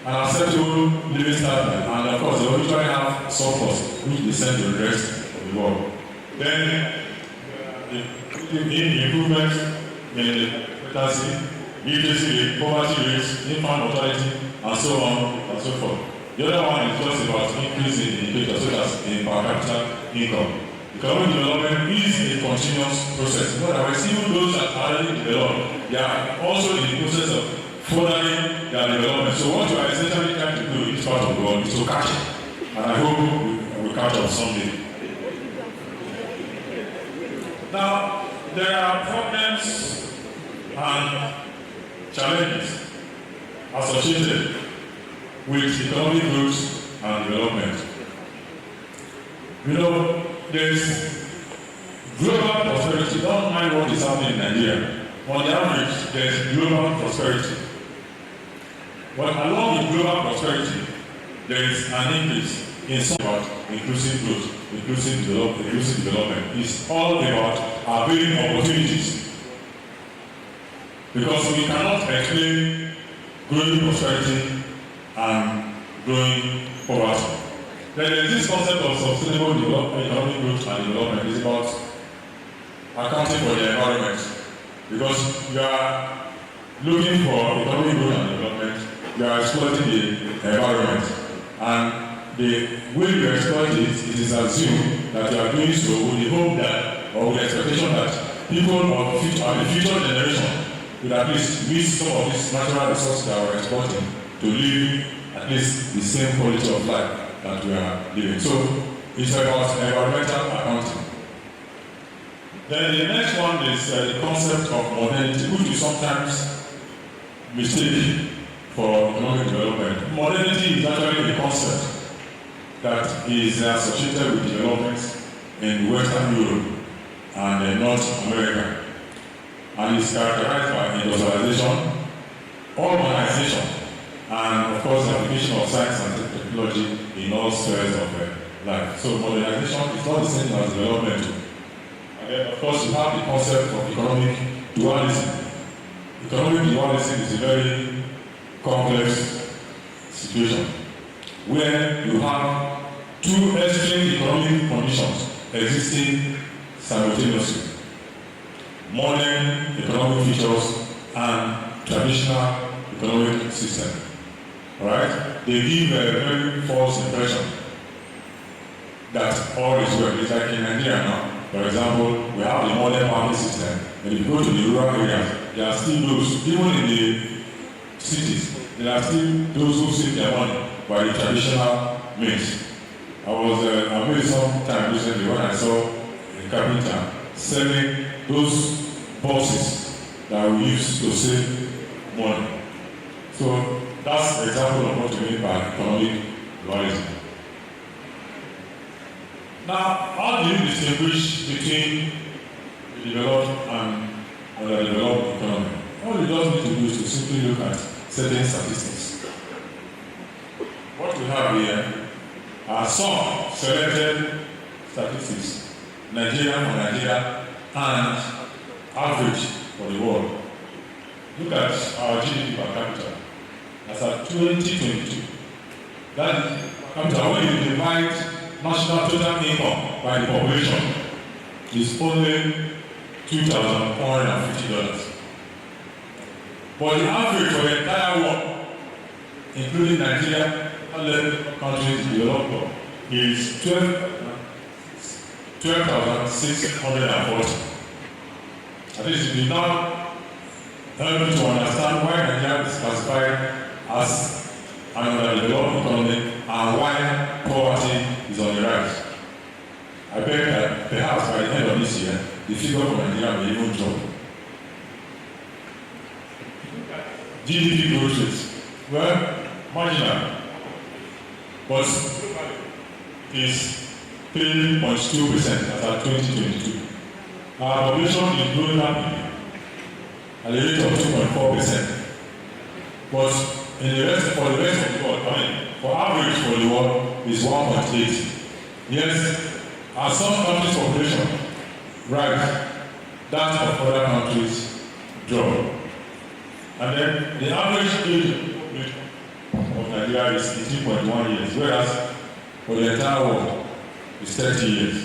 an acceptable living standard. And of course, they will usually have surplus, which they send to the rest of the world. Then, the improvement in literacy, poverty rates, infant mortality, and so on and so forth. The other one is just about increasing indicators such as in per capita income. Economic development is a continuous process. In other words, even those that are already developed, they are also in the process of furthering their development. So what you are essentially trying to do in this part of the world is to catch it. And I hope we will catch up someday. Now, there are problems and challenges associated with economic growth and development. You know, there's global prosperity. Don't mind what is happening in Nigeria. On the average, there's global prosperity. But along with global prosperity, there is an increase in some about inclusive growth, inclusive development. It's all about availing opportunities. Because we cannot explain growing prosperity and growing poverty. Then there is this concept of sustainable economic growth and development. It's about accounting for the environment. Because you are looking for economic growth and development, you are exploiting the environment. And the way you exploit it, it is assumed that you are doing so with the hope that, or with the expectation that people of the future generation will at least use some of these natural resources that we're exploiting to live at least the same quality of life that we are living. So it's about environmental accounting. Then the next one is the concept of modernity, which is sometimes mistaken for economic development. Modernity is actually a concept that is associated with developments in Western Europe and North America. And is characterized by industrialization, urbanization, and of course the application of science and technology in all spheres of life. So modernization is not the same as development. And then of course you have the concept of economic dualism. Economic dualism is a very complex situation where you have two extreme economic conditions existing simultaneously. Modern economic features and traditional economic system. Alright? They give a very false impression that all is well. It's like in Nigeria now. For example, we have the modern farming system, and if you go to the rural areas, there are still those, even in the cities, there are still those who save their money by the traditional means. I made some time recently when I saw a carpenter selling those boxes that we use to save money. So that's an example of what we mean by economic dualism. Now, how do you distinguish between the developed and underdeveloped economy? All you just need to do is to simply look at certain statistics. What we have here are some selected statistics, Nigeria for Nigeria and average for the world. Look at our GDP per capita. That's at 2022. That per capita, when you divide national total income by the population, is only $2,450. But the average for the entire world, including Nigeria and 11 countries in the developed world, is 12,640. At least if you now help me to understand why Nigeria is classified as an underdeveloped economy and why poverty is on the rise. I bet that perhaps by the end of this year, the figure for Nigeria may even drop. GDP growth rate, well, marginal, but is 3.2% as at 2022. Our population is growing rapidly at a rate of 2.4%. But for the rest of the world, for average for the world is 1.8. Yes, as some countries' population rise, that of other countries drop. And then the average age of Nigeria is 18.1 years, whereas for the entire world is 30 years.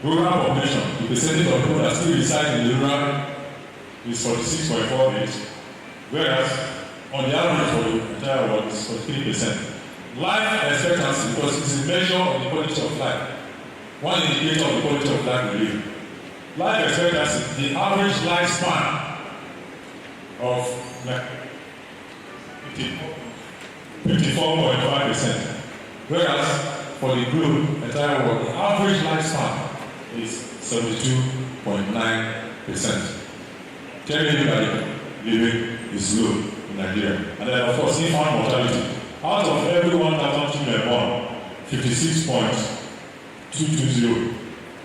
Rural population, the percentage of people that still reside in the rural is 46.4%, whereas on the average for the entire world is 43%. Life expectancy, because it's a measure of the quality of life. One indicator of the quality of life we live. Life expectancy, the average lifespan of 54.5%, whereas for the globe, entire world, the average lifespan is 72.9%. Telling you that living is low in Nigeria. And then, of course, infant mortality. Out of every 1,000 children born, 56.220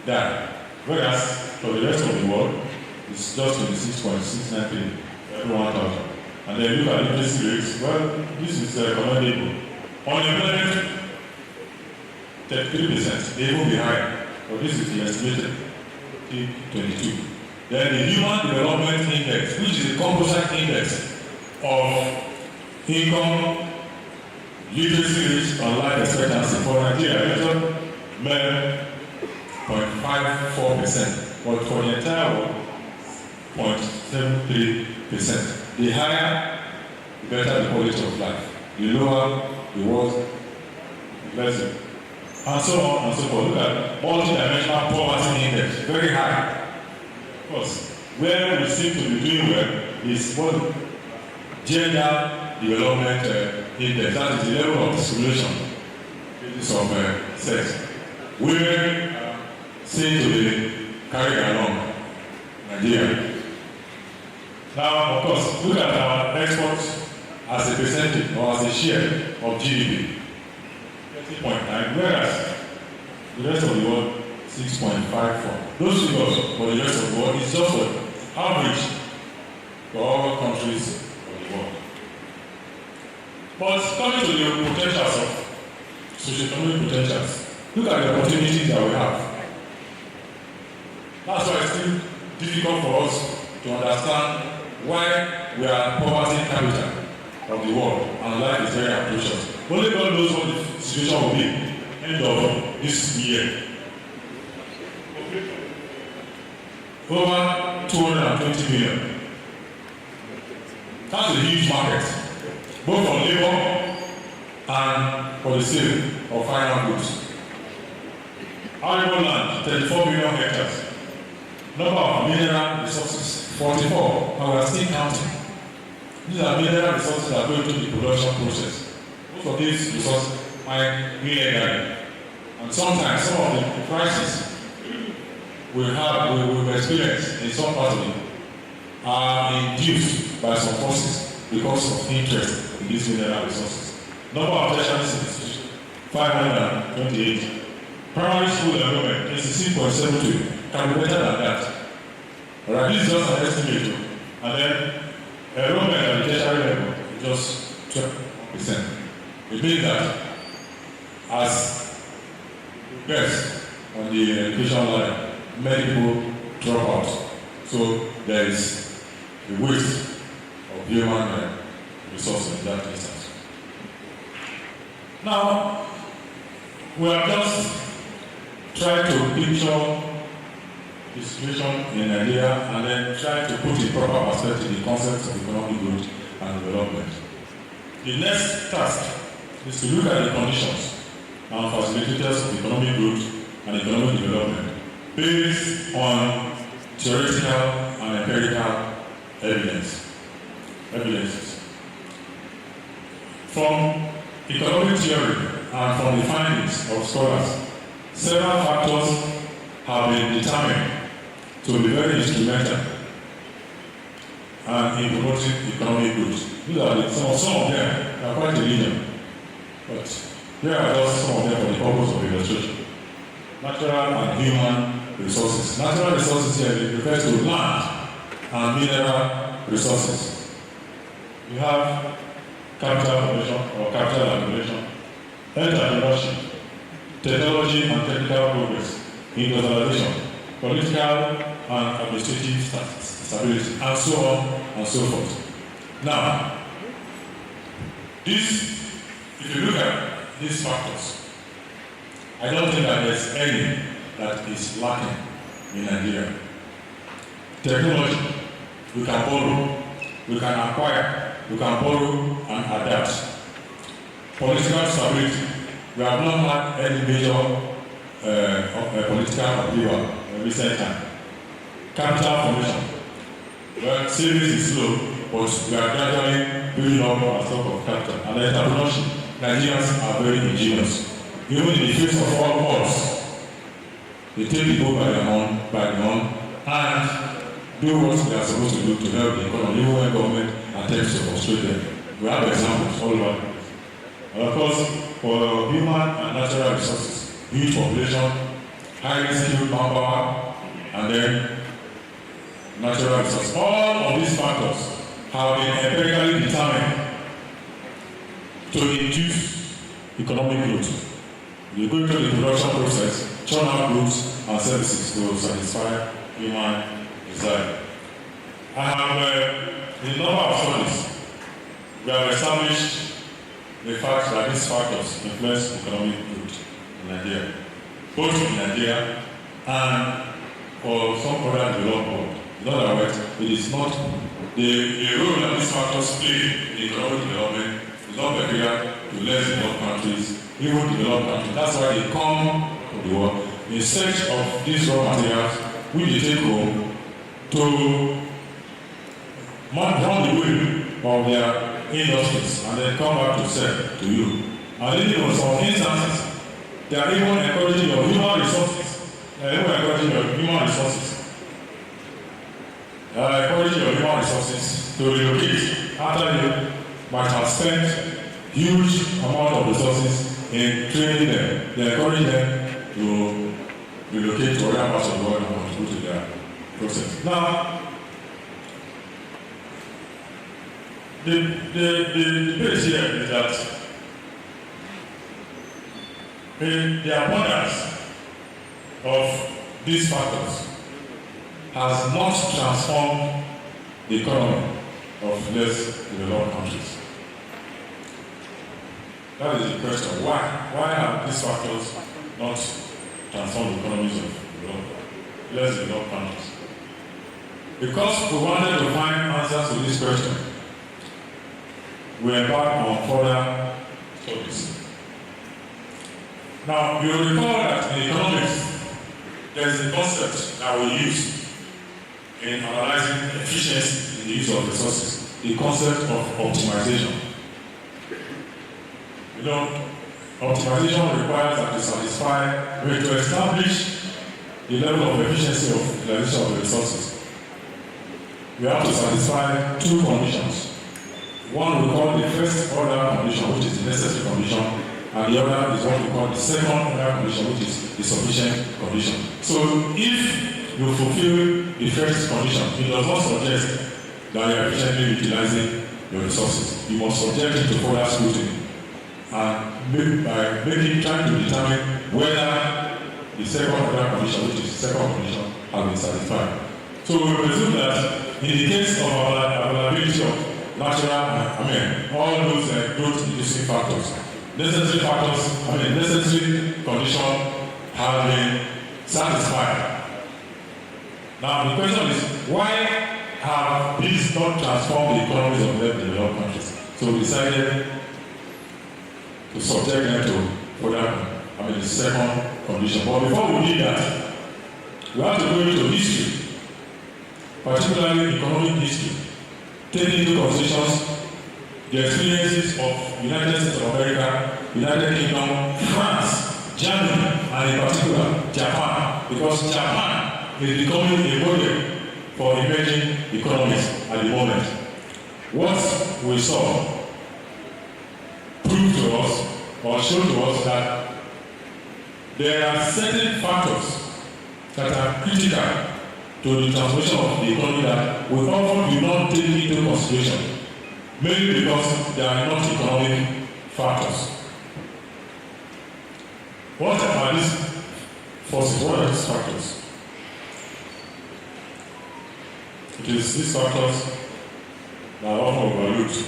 die. Whereas for the rest of the world, it's just 26.693 every 1,000. And then look at literacy rates. Well, this is commendable. Unemployment, 33%. They will be higher. But this is the estimated 22. Then the Human Development Index, which is a composite index of income, literacy rate, and life expectancy for Nigeria, 0.54%, but for the entire world, 0.73%. The higher, the better the quality of life. The lower, the worse, the lesser. And so on and so forth. Look at multi-dimensional poverty index, very high. Of course, where we seem to be doing well is what gender development index, that is the level of discrimination of sex. Women seem to be carried along Nigeria. Now, of course, look at our exports as a percentage or as a share of GDP. 30.9, whereas the rest of the world 6.54. Those figures for the rest of the world is just an average for all countries of the world. But coming to the potentials of socio-economic potentials, look at the opportunities that we have. That's why it's still difficult for us to understand why we are poverty capital of the world and life is very atrocious. Only God knows what the situation will be end of this year. Over 220 million. That's a huge market, both for labor and for the sale of final goods. Arable land, 34 million hectares. Number of mineral resources, 44, and we are still counting. These are mineral resources that go into the production process. Most of these resources are illegally. And sometimes some of the prices we've experienced in some parts of it are induced by some forces because of interest in these mineral resources. Number of tertiary institutions, 528. Primary school enrollment, 26.72, can be better than that. Alright, this is just an estimate. And then enrollment at the tertiary level is just 12%. It means that as best on the education line, many people drop out. So there is a waste of human resources in that instance. Now, we have just tried to picture the situation in Nigeria and then try to put in proper perspective the concepts of economic growth and development. The next task is to look at the conditions and facilitators of economic growth and economic development based on theoretical and empirical evidences. From economic theory and from the findings of scholars, several factors have been determined to be very instrumental in promoting economic growth. These are some of them are quite legion, but here are just some of them for the purpose of illustration. Natural and human resources. Natural resources here refers to land and mineral resources. You have capital formation or capital accumulation, entrepreneurship, technology and technical progress, industrialization, political and administrative stability, and so on and so forth. Now, if you look at these factors, I don't think that there's any that is lacking in Nigeria. Technology, we can borrow, we can acquire, we can borrow and adapt. Political stability, we have not had any major political upheaval in recent time. Capital formation, well, savings is slow, but we are gradually building up our stock of capital. And entrepreneurship, Nigerians are very ingenious. Even in the face of all odds, they take people by the horn, and do what they are supposed to do to help the economy, even when government attempts to frustrate them. We have examples all over. And of course, for human and natural resources, huge population, highly skilled manpower, and then natural resources. All of these factors have been empirically determined to induce economic growth. You go into the production process, churn out goods and services to satisfy human desire. I have in a number of studies, we have established the fact that these factors influence economic growth in Nigeria, both in Nigeria and for some other developed world. In other words, it is not the role that these factors play in economic development is not peculiar to less developed countries, even developed countries. That's why they come to the world in search of these raw materials, which they take home to run the wheel of their industries and then come back to sell to you. And then in some instances, they are even encouraging your human resources. They are even encouraging your human resources. They are encouraging your human resources to relocate after you might have spent huge amount of resources in training them. They encourage them to relocate to other parts of the world and contribute to their process. Now, the base here is that the abundance of these factors has not transformed the economy of less developed countries. That is the question. Why have these factors not transformed the economies of less developed countries? Because we wanted to find answers to this question, we embarked on further studies. Now, you will recall that in economics, there is a concept that we use in analyzing efficiency in the use of resources, the concept of optimization. You know, optimization requires that to satisfy, to establish the level of efficiency of utilization of the resources. We have to satisfy two conditions. One we call the first order condition, which is the necessary condition, and the other is what we call the second order condition, which is the sufficient condition. So if you fulfill the first condition, it does not suggest that you are efficiently utilizing your resources. You must subject it to further scrutiny and by trying to determine whether the second order condition, which is the second condition, has been satisfied. So we presume that in the case of availability of natural, all those growth-inducing factors, necessary conditions have been satisfied. Now the question is, why have these not transformed the economies of the developed countries? So we decided to subject them to further, the second condition. But before we did that, we have to go into history, particularly economic history, taking into consideration the experiences of United States of America, United Kingdom, France, Germany, and in particular Japan, because Japan is becoming a model for emerging economies at the moment. What we saw proved to us or showed to us that there are certain factors that are critical to the transformation of the economy that we often do not take into consideration, mainly because they are not economic factors. What are these forces? What are these factors? It is these factors that are often overlooked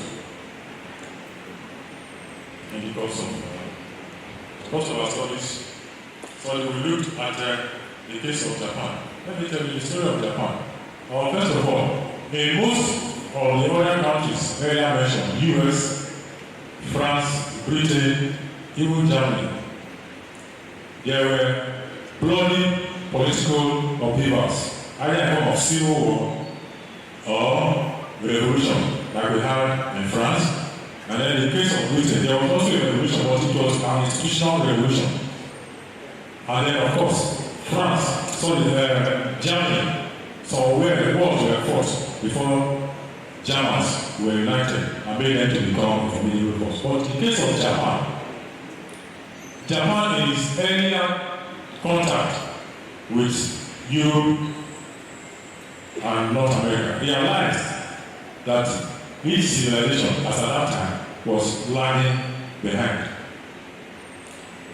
in the course of our studies. So we looked at the case of Japan. Let me tell you the story of Japan. First of all, in most of the other countries earlier mentioned, US, France, Britain, even Germany, there were bloody political upheavals, either in form of civil war or revolution, like we had in France. And then in the case of Britain, there was also a revolution, but it was an institutional revolution. And then, of course, Germany, so where the wars were fought before Germans were united and made them to become a formidable force. But in the case of Japan in its earlier contact with Europe and North America realized that its civilization, as at that time, was lagging behind.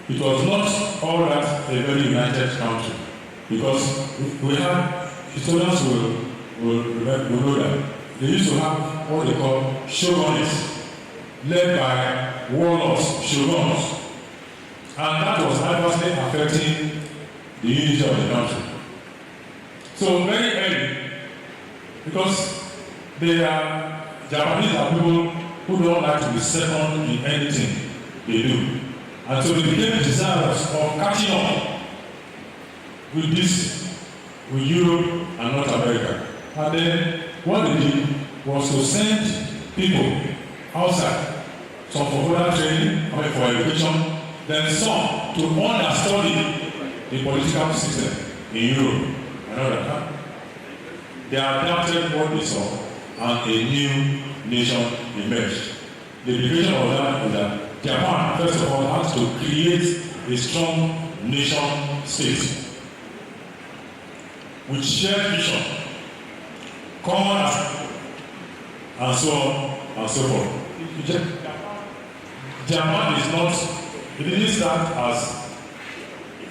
It was not all that a very united country, because we have, historians will know that they used to have what they call shoguns, led by warlords, shoguns, and that was adversely affecting the unity of the country. So very early, because Japanese are people who don't like to be second in anything they do. And so they became desirous of catching up with Europe and North America. And then what they did was to send people outside, some for further training, for education, then some to understudy the political system in Europe and all that. They adapted what they saw, and a new nation emerged. The implication of that is that Japan, first of all, has to create a strong nation state with shared vision, common and so on and so forth. Japan is not, it didn't start as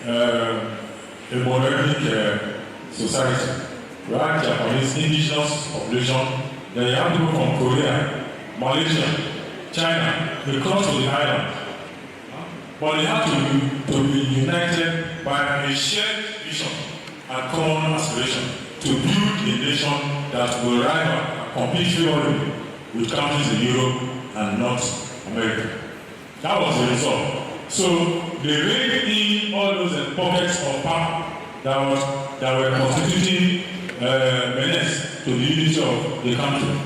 a monolithic society. We have Japanese indigenous population, then you have people from Korea, Malaysia, China, they cross to the island. But they have to be united by a shared vision and common aspiration to build a nation that will rival and compete favorably with countries in Europe and North America. That was the result. So they reined in all those pockets of power that were constituting menace to the unity of the country.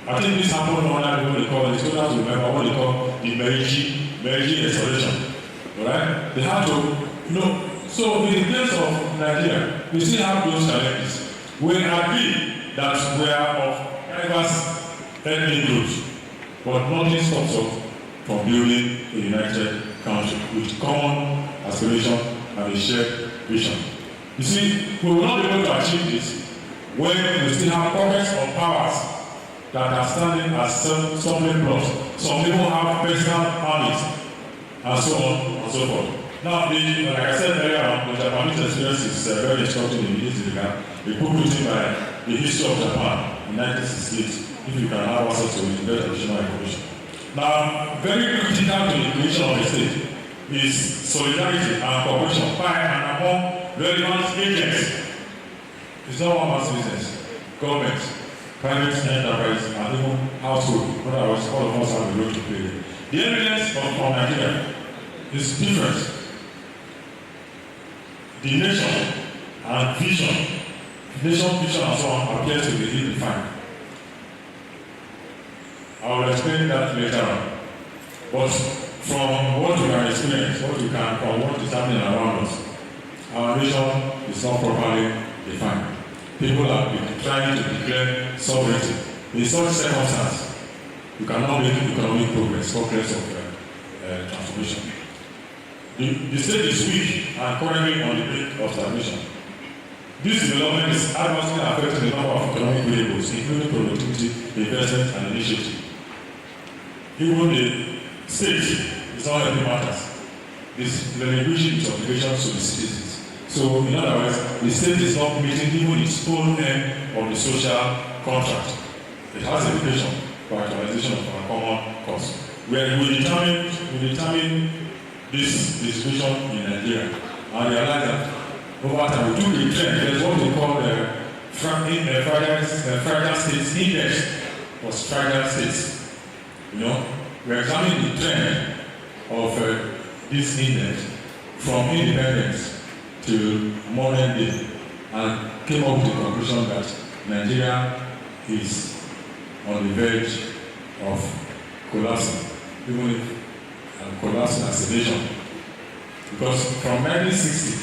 I think this happened under what they call, the students remember what they call the Meiji Restoration. Alright? They have to, so in the case of Nigeria, we still have those challenges. We agree that we are of diverse ethnic groups, but nothing stops us from building a united country with common aspiration and a shared vision. You see, we will not be able to achieve this when we still have pockets of powers that are standing as stumbling blocks. Some people have personal armies, and so on and so forth. Now, like I said earlier, the Japanese experience is very instructive in this regard. A book written by the history of Japan in 1968. If you can have access to it, get additional information. Now, very critical to the creation of a state is solidarity and cooperation by and among relevant agents. It's not one man's business. Government, private enterprise, and even household. In other words, all of us have a role to play. The evidence from Nigeria is different. The nation and vision, vision and so on appears to be ill-defined. I will explain that later on. But from what we can experience, from what is happening around us, our vision is not properly defined. People have been trying to declare sovereignty. In such circumstances, you cannot make economic progress, progress of transformation. The state is weak and currently on the brink of stagnation. This development is adversely affecting the number of economic variables, including productivity, investment, and initiative. Even the state is not helping matters. It's relinquishing its obligations to the citizens. So, in other words, the state is not meeting even its own end of the social contract. It has a implication for actualization of our common cause. Where we determine this situation in Nigeria and realize that over time we took a trend. There's what we call the fragile states index for fragile states. You know, we examined the trend of this index from independence to modern day and came up with the conclusion that Nigeria is on the verge of collapsing, even if collapsing as a nation. Because from 1960,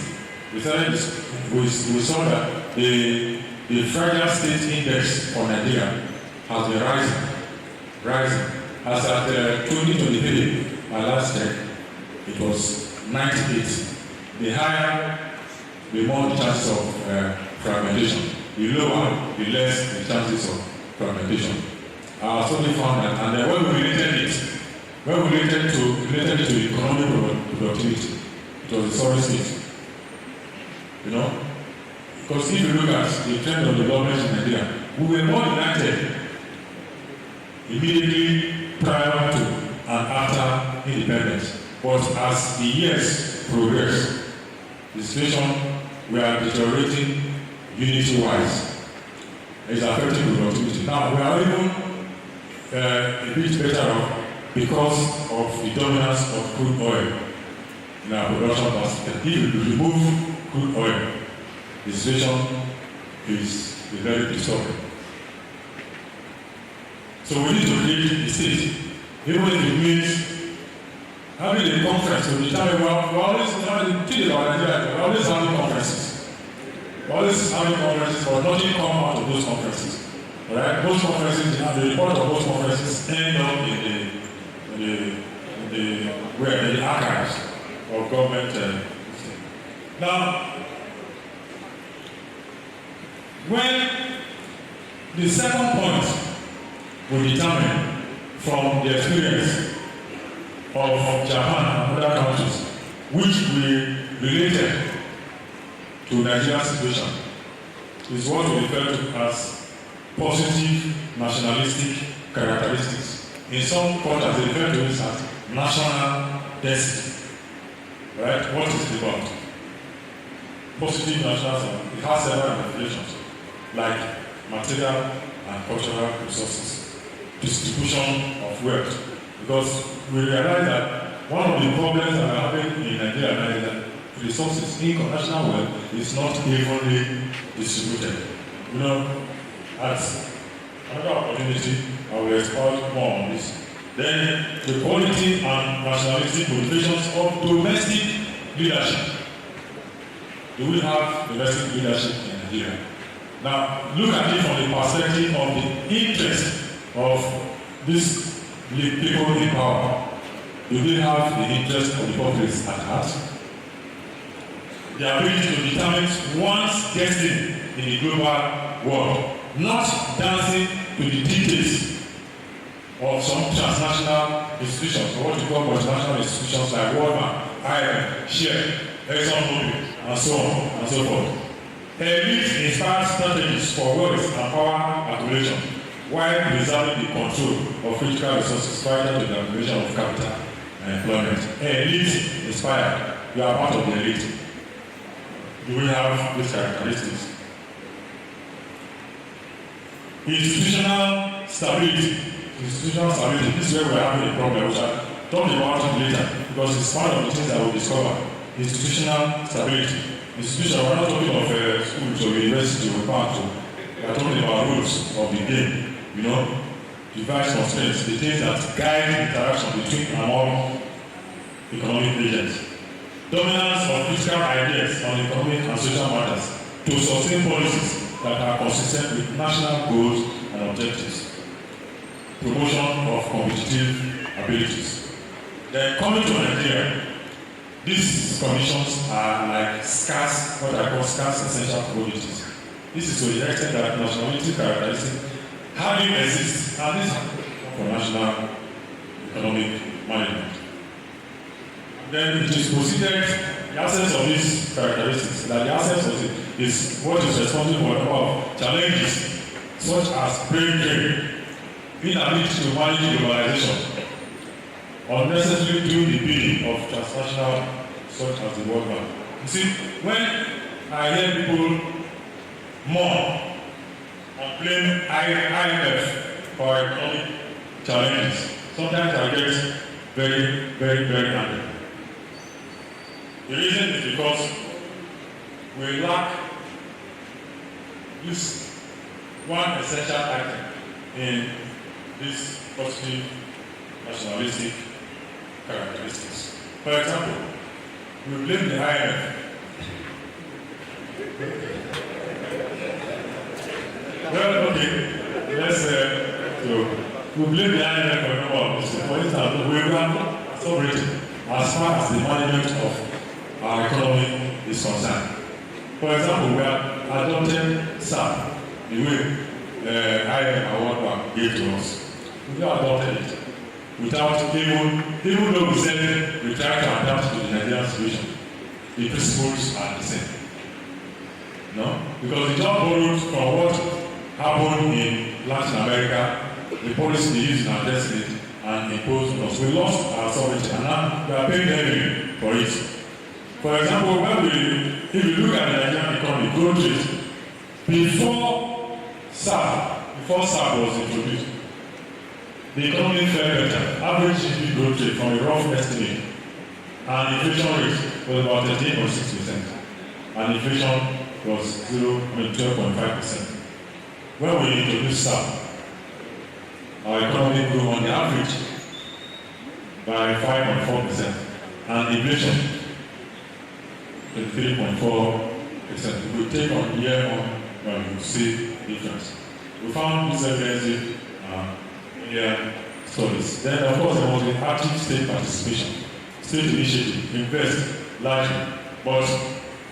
we saw that the fragile state index for Nigeria has been rising. As at 2023, my last check, it was 98. The higher, the more the chances of fragmentation. The lower, the less the chances of fragmentation. I certainly found that, and when we related it to economic productivity, it was a sorry state. You know? Because if you look at the trend of development in Nigeria, we were more united immediately prior to and after independence. But as the years progress, the situation we are deteriorating unity-wise. It's affecting productivity. Now we are even a bit better off because of the dominance of crude oil in our production basket. If you remove crude oil, the situation is very disturbing. So we need to create a state, even if it means having a conference to determine we're always having conferences. We're always having conferences, but nothing come out of those conferences. Alright? Most conferences, the report of those conferences end up in the archives of government. Now, when the second point we determine from the experience of Japan and other countries, which we related to Nigeria's situation, is what we refer to as positive nationalistic characteristics. In some quarters, they refer to this as national destiny. Right? What is it about? Positive nationalism, it has several definitions, like material and cultural resources, distribution of wealth. Because we realize that one of the problems that are happening in Nigeria is that resources, international wealth, is not evenly distributed. You know, at another opportunity, I will expound more on this. Then the quality and nationalistic motivations of domestic leadership. Do we have domestic leadership in Nigeria? Now, look at it from the perspective of the interest of these people in power. Do they have the interest of the populace at heart? The ability to determine one's destiny in the global world, not dancing to the dictates of some transnational institutions, or what you call multinational institutions like World Bank, IMF, Shell, ExxonMobil, and so on and so forth. Elite inspired strategies for wealth and power accumulation, while preserving the control of critical resources vital to the accumulation of capital and employment. Elite inspired, you are part of the elite. Do we have these characteristics? Institutional stability. Institutional stability. This is where we're having a problem, which I'll talk about it later, because it's part of the things that we'll discover. Institutional stability. Institution, we're not talking of schools or university or park. We're talking about rules of the game, you know, device constraints, the things that guide interaction between and among economic agents. Dominance of fiscal ideas on economic and social matters to sustain policies that are consistent with national goals and objectives. Promotion of competitive abilities. Then coming to Nigeria, these conditions are like scarce, what I call scarce essential commodities. This is to the extent that nationality characteristics hardly exist, and this for national economic management. Then it is considered the absence of these characteristics, that the absence of it is what is responsible for a number of challenges such as brain drain, inability to manage globalization, unnecessarily doing the bidding of transnational such as the World Bank. You see, when I hear people mourn and blame IMF for economic challenges, sometimes I get very, very, very angry. The reason is because we lack this one essential item in these positive nationalistic characteristics. For example, we blame the IMF. Well, okay, let's so we blame the IMF for a number of things. For instance, we are sovereignty as far as the management of our economy is concerned. For example, we are adopting SAP the way IMF and World Bank gave to us. We have adopted it without even though we said we try to adapt to the Nigerian situation. The principles are the same. No? Because we just borrowed from what happened in Latin America, the policy they used in our destiny and imposed on us. We lost our sovereignty and now we are paying heavily for it. For example, if you look at the Nigerian economy, growth rate, before SAP was introduced, the economy fared better. Average GDP growth rate from a rough estimate, and inflation rate was about 13.6%, and inflation was 12.5%. When we introduced SAP, our economy grew on the average by 5.4%, and inflation 3.4%. If we take on year on, you see difference. We found this evidence in studies. Then, of course, there must be active state participation, state initiative, invest largely, but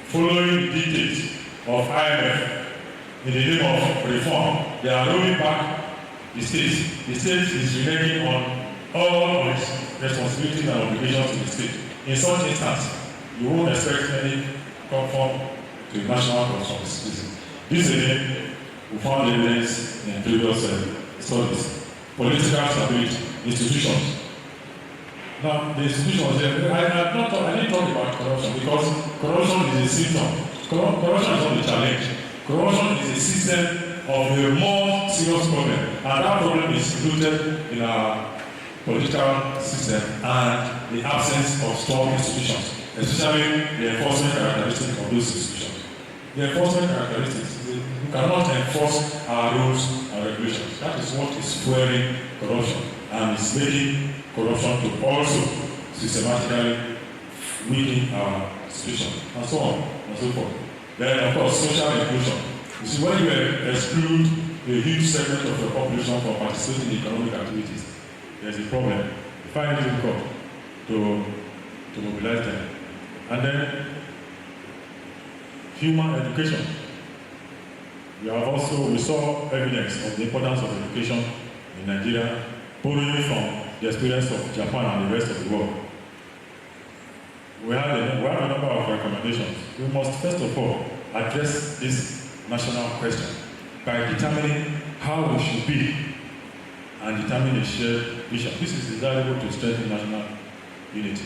following the dictates of IMF in the name of reform, they are rolling back the state. The state is reneging on all of its responsibilities and obligations to the state. In such instance, you won't expect any conform to national responsibility. This again, we found evidence in previous studies. Political stability, institutions. Now, the institutions here, I didn't talk about corruption because corruption is a symptom. Corruption is not a challenge. Corruption is a system of a more serious problem, and that problem is rooted in our political system and the absence of strong institutions, especially the enforcement characteristics of those institutions. The enforcement characteristics, we cannot enforce our rules and regulations. That is what is fueling corruption and is making corruption to also systematically weaken our institution, and so on and so forth. Then, of course, social inclusion. You see, when you exclude a huge segment of the population from participating in economic activities, there's a problem. You find it difficult to mobilize them. And then, human education. We saw evidence of the importance of education in Nigeria, borrowing from the experience of Japan and the rest of the world. We have a number of recommendations. We must first of all address this national question by determining how we should be and determine a shared vision. This is desirable to strengthen national unity.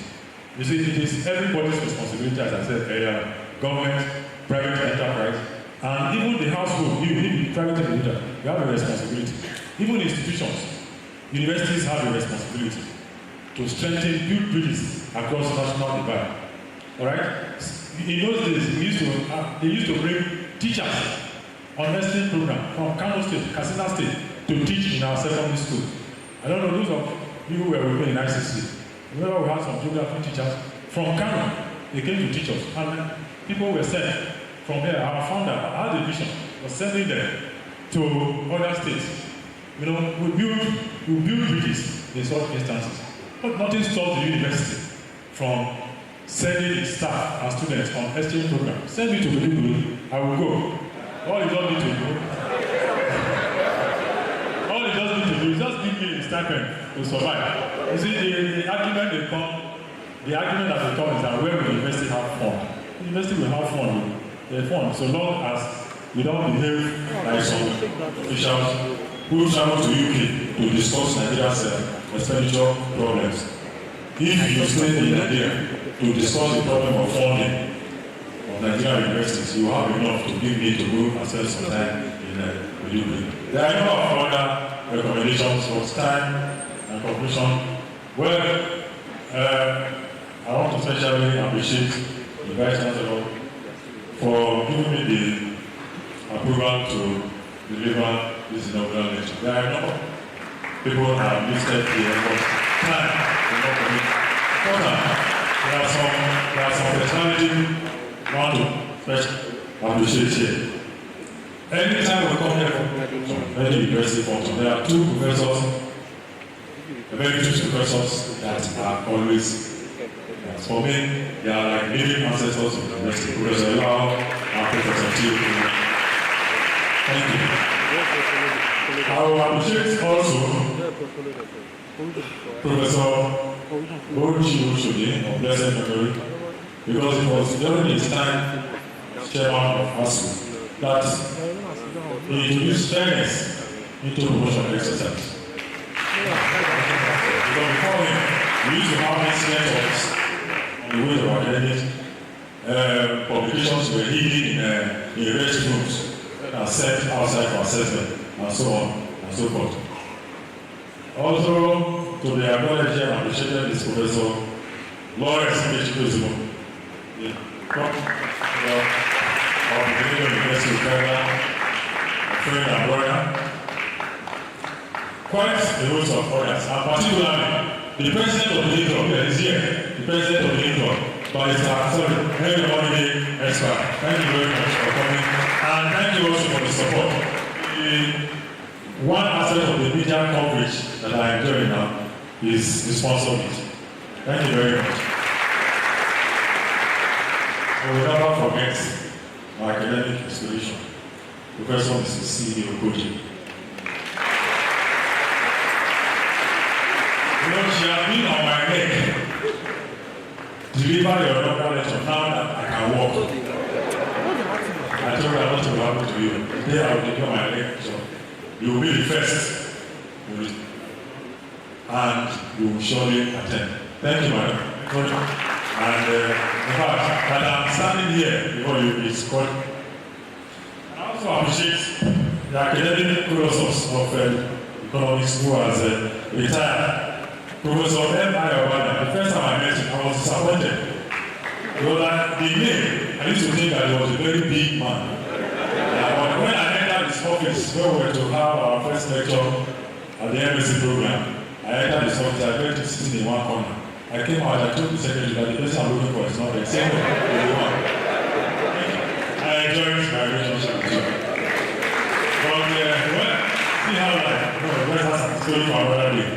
You see, it is everybody's responsibility, as I said earlier, government, private enterprise, and even the household, even the private individual, we have a responsibility. Even institutions, universities have a responsibility to strengthen, build bridges across national divide. All right? In those days, they used to bring teachers on nursing program from Kano State, Katsina State, to teach in our secondary school. I don't know, those of you who were with me in ICC, remember we had some geography teachers from Kano. They came to teach us, and people were sent from there. Our founder, our division, was sending them to other states. You know, we build bridges in such instances. But nothing stops the university from sending its staff and students on exchange program. Send me to Ibechile, I will go. All you don't need to do, all you just need to do is just give me a stipend to survive. You see, the argument that they come is that when the university have fun, the university will have fun. They fun so long as you don't behave like some officials who travel to UK to discuss Nigeria's expenditure problems. If you stay in Nigeria to discuss the problem of funding of Nigerian universities, you have enough to give me to go and spend some time in Ibechile. There are a number of other recommendations for time and conclusion. Well, I want to especially appreciate the Vice Chancellor for giving me the approval to deliver this inaugural lecture. There are a number of people who have listed here, but time will not permit. There are some personalities I want to appreciate here. Anytime we come here from any university function, there are two professors, emeritus professors that are always, for me, they are like living ancestors of the university. Professor Lau and Professor T. Thank you. I will appreciate also Professor Boruchi Ushodi of blessed memory, because it was during his time chairman of ASU that he introduced fairness into promotion exercise. Because before him, we used to have these networks on the way of academics. Publications were hidden in restrooms and sent outside for assessment, and so on and so forth. Also, to be acknowledged and appreciated is Professor Lawrence Ibechile, the of the University of Canada, a friend and brother. Quite a host of others, and particularly the president of the Lincoln, is here, the president of the Lincoln, but it's very holiday expert. Thank you very much for coming, and thank you also for the support. One aspect of the media coverage that I enjoy now is the sponsor meeting. Thank you very much. I will never forget my academic inspiration, Professor Mrs. C. Okoji. You know, she has been on my neck. Deliver your inaugural lecture now that I can walk. I told her what will happen to you. Today I will deliver my lecture. You will be the first. And you will surely attend. Thank you, madam. And in fact, that I'm standing here before you is called. I also appreciate the academic professors of economics who has retired. Professor M.I. Obada, the first time I met him, I was disappointed. Because the name, I used to think that he was a very big man. But when I entered his office, where we were to have our first lecture at the MSc program, I entered his office, I went to sit in one corner. I came out, I told the secretary that the person I'm looking for is not the same one. I enjoyed my relationship with you. But see how let's have some story for another day.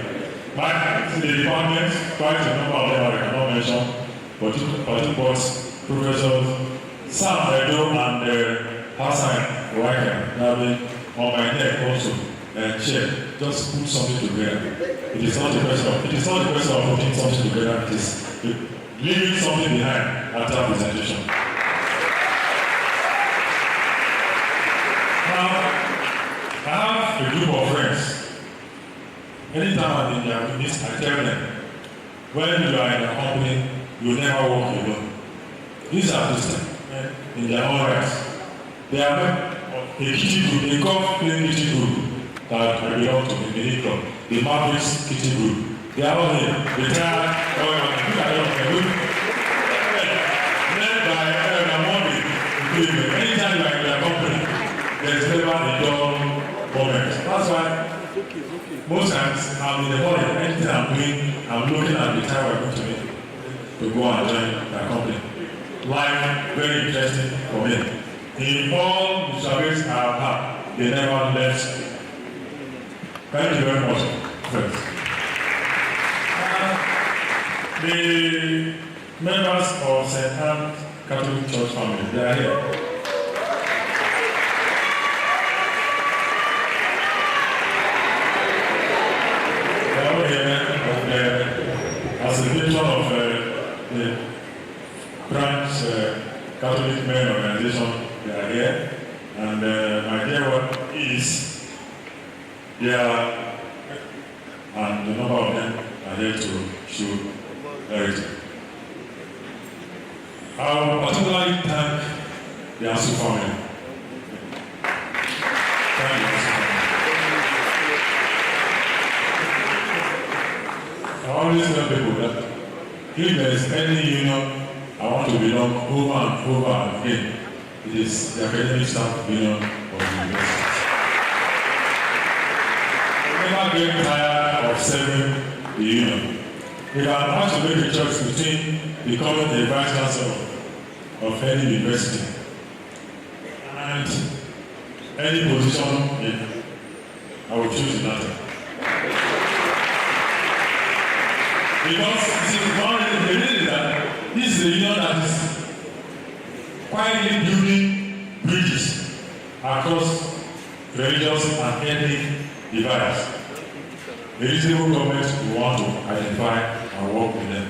Back in the department, quite a number of them I cannot mention, but Professors Sam Edo and Hassan Wakem have been on my neck also and chair. Just put something together. It is not a question of putting something together, it is leaving something behind after presentation. Now, I have a group of friends. Anytime I'm in their midst, I tell them, when you are in a company, you never walk alone. These are Christians in their own rights. They are a kitchen group, a golf-playing kitchen group that I belong to, the Mini Club, the Mavericks kitchen group. They are all here. They try, led by Monye-Emina. Anytime you are in their company, there's never a dull moment. That's why most times I'm in the morning, anything I'm doing, I'm looking at the time I'm going to meet to go and join their company. Life, very interesting for me. In all the surveys I've had, they never left. Thank you very much, friends. The members of St. Anne's Catholic Church family, they are here. They are all here, as the patron of the branch Catholic Men Organization, they are here. And my dear one is there, and the number of them are here to show everything. I will particularly thank the Asu family. Thank you, Asu family. I always tell people that if there is any union I want to belong over and over again, it is the academic staff union of the university. Never get tired of serving the union. If I want to make a choice between becoming a vice chancellor of any university and any position, I will choose another. Because the reason is that this is a union that is quietly building bridges across religious and ethnic divides. The reasonable government will want to identify and work with them.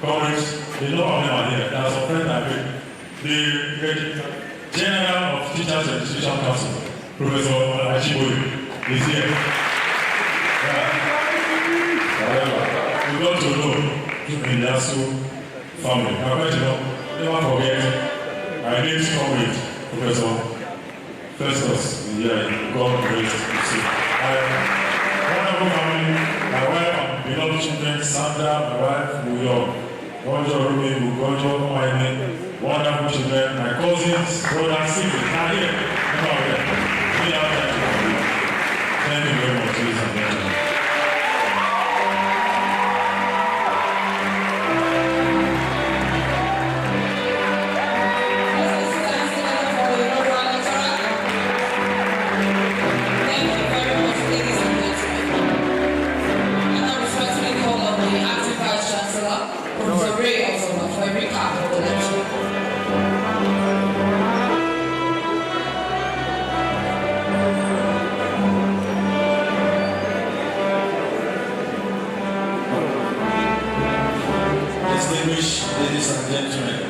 Comrades, a lot of them are here. There are some friends I made. The General of Teachers Education Council, Professor Ibechile, is here. We got to know in the Asu family. I'm going to know, never forget, I named comrade, Professor Festus, here. God bless you. Wonderful family, my wife and beloved children, Sandra, my wife, Uyo, Gonjo Rumi, Gonjo Monye-Emina, wonderful children, my cousins, brothers, siblings, are here. Thank you very much, ladies and gentlemen. Distinguished ladies and gentlemen,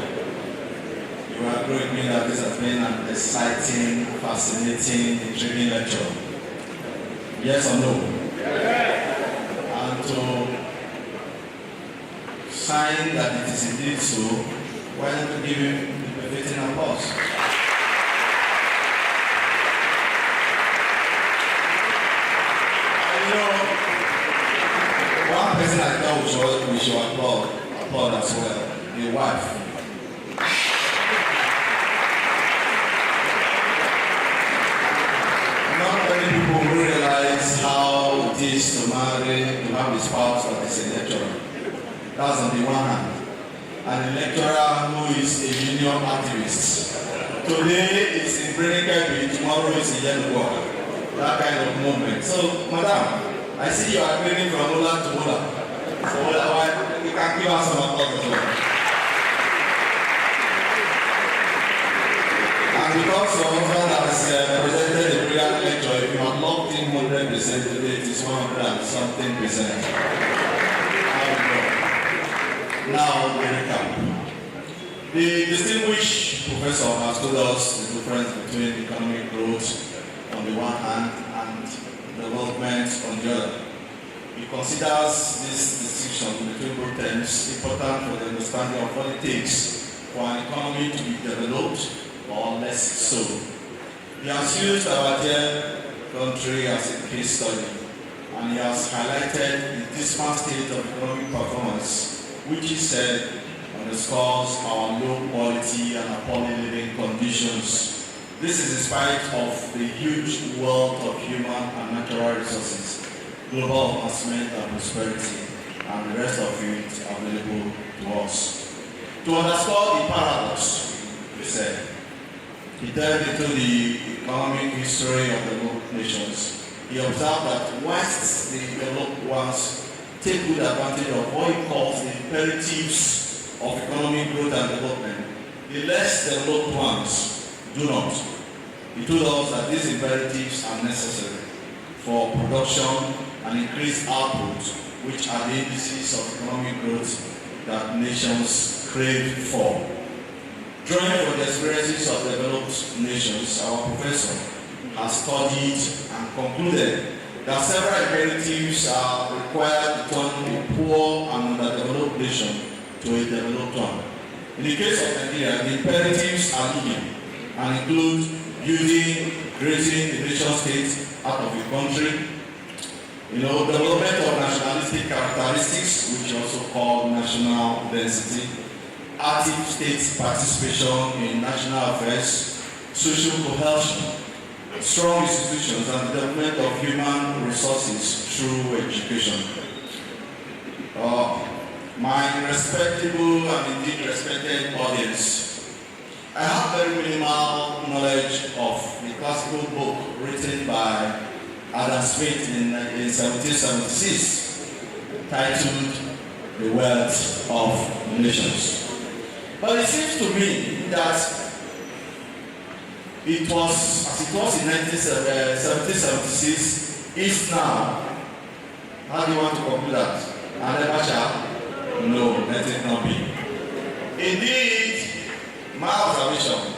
you are agree with me that this has been an exciting, fascinating, intriguing lecture. Yes or no? Yes. And to sign that it is indeed so, why not to give him the befitting applause? And you know, one person I thought we should applaud as well, the wife. Not many people realize how it is to marry, to have a spouse that is a lecturer. That's on the one hand. And a lecturer who is a union activist. Today is in Ibechile, tomorrow is in Monye-Emina. That kind of movement. So, madam, I see you are training from Mola to Mola. So we can give us some applause as well. And because your husband has presented a brilliant lecture, if you have locked in 100% today, it is 100 and something percent. Now, we recap. The distinguished professor has told us the difference between economic growth on the one hand and development on the other. He considers this distinction between both terms important for the understanding of what it takes for an economy to be developed or less so. He has used our dear country as a case study, and he has highlighted the dismal state of economic performance, which he said underscores our low quality and appalling living conditions. This is in spite of the huge wealth of human and natural resources, global advancement and prosperity, and the rest of it available to us. To underscore the paradox, he said, he delved into the economic history of the developed nations. He observed that whilst the developed ones take good advantage of what he calls the imperatives of economic growth and development, the less developed ones do not. He told us that these imperatives are necessary for production and increased output, which are the indices of economic growth that nations crave for. Drawing from the experiences of developed nations, our professor has studied and concluded that several imperatives are required to turn a poor and underdeveloped nation to a developed one. In the case of Nigeria, the imperatives are leading and include building, creating the nation state out of a country, development of nationalistic characteristics, which is also called national density, active state participation in national affairs, social cohesion, strong institutions, and the development of human resources through education. My respectable and indeed respected audience, I have very minimal knowledge of the classical book written by Adam Smith in 1776, titled The Wealth of Nations. But it seems to me that it was, as it was in 1776, is now. How do you want to conclude that? And never shall? No, let it not be. Indeed, my observation,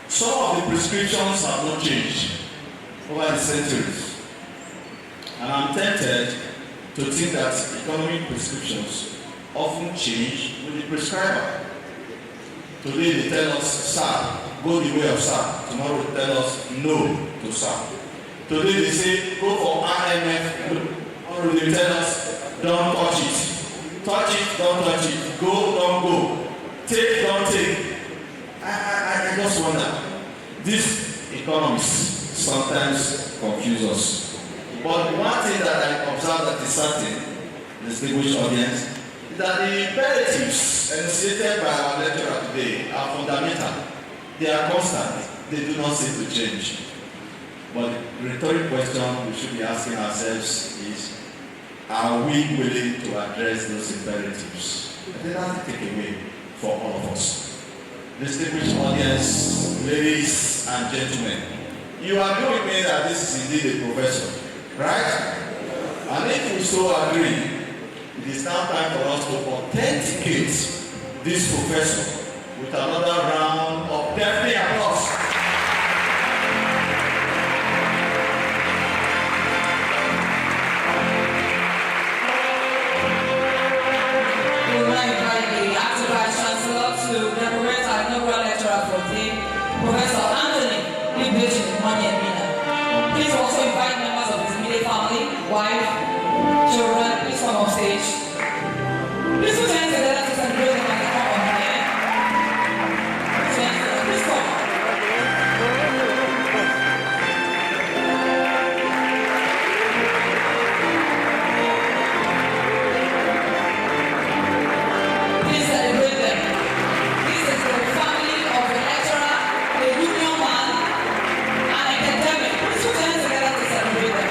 some of the prescriptions have not changed over the centuries. And I'm tempted to think that economic prescriptions often change with the prescriber. Today they tell us, sir, go the way of sir. Tomorrow they tell us, no to sir. Today they say, go for IMF. Tomorrow they tell us, don't touch it. Touch it, don't touch it. Go, don't go. Take, don't take. I just wonder. These economists sometimes confuse us. But one thing that I observe that is certain, distinguished audience, is that the imperatives enunciated by our lecturer today are fundamental. They are constant. They do not seem to change. But the rhetoric question we should be asking ourselves is, are we willing to address those imperatives? I think that's the takeaway for all of us. Distinguished audience, ladies and gentlemen, you agree with me that this is indeed a professor, right? And if you so agree, it is now time for us to authenticate this professor with another round of deafening applause. We will now invite the acting Vice Chancellor to decorate our inaugural lecturer for the day, Professor Ibechile, Monye-Emina. Please also invite members of his immediate family, wife, children. Please come on stage. Please put your hands together to celebrate them as they come on here. Please come. Please celebrate them. This is the family of the lecturer, the union man, and academic. Please put your hands together to celebrate them.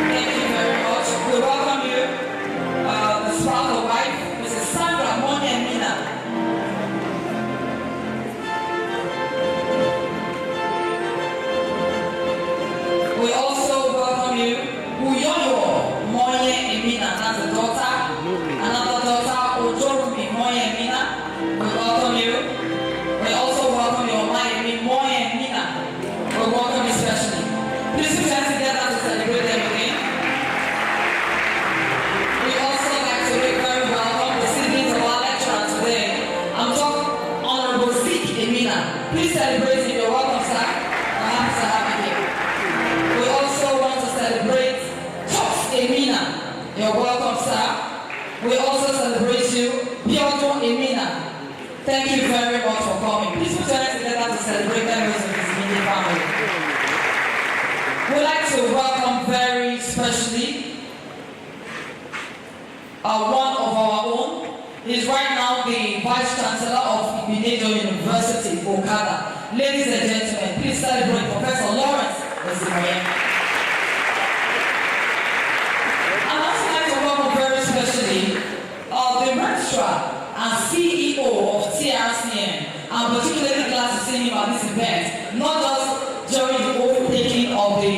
Thank you very much. We welcome you, the spouse wife, Mrs. Monye-Emina. We also welcome you, Monye-Emina, that's the daughter. Another daughter, Monye-Emina. We welcome you. We also welcome your Monye-Emina. We welcome you especially. Please put your hands together to celebrate them again. We also like to make very welcome the siblings of our lecturer today. I'm talking Honorable Emina. Please celebrate him. You're welcome, sir. welcome, sir. We also celebrate you, Monye-Emina. Thank you very much for coming. Please put your hands together to celebrate members of his immediate family. We'd like to welcome very specially one of our own. He's right now the Vice Chancellor of Ibechile University, Okada. Ladies and gentlemen, please celebrate Professor Lawrence Monye-Emina. I'd also like to welcome very specially the Registrar and CEO of TRCN. I'm particularly glad to see him at this event, not just during the overtaking of the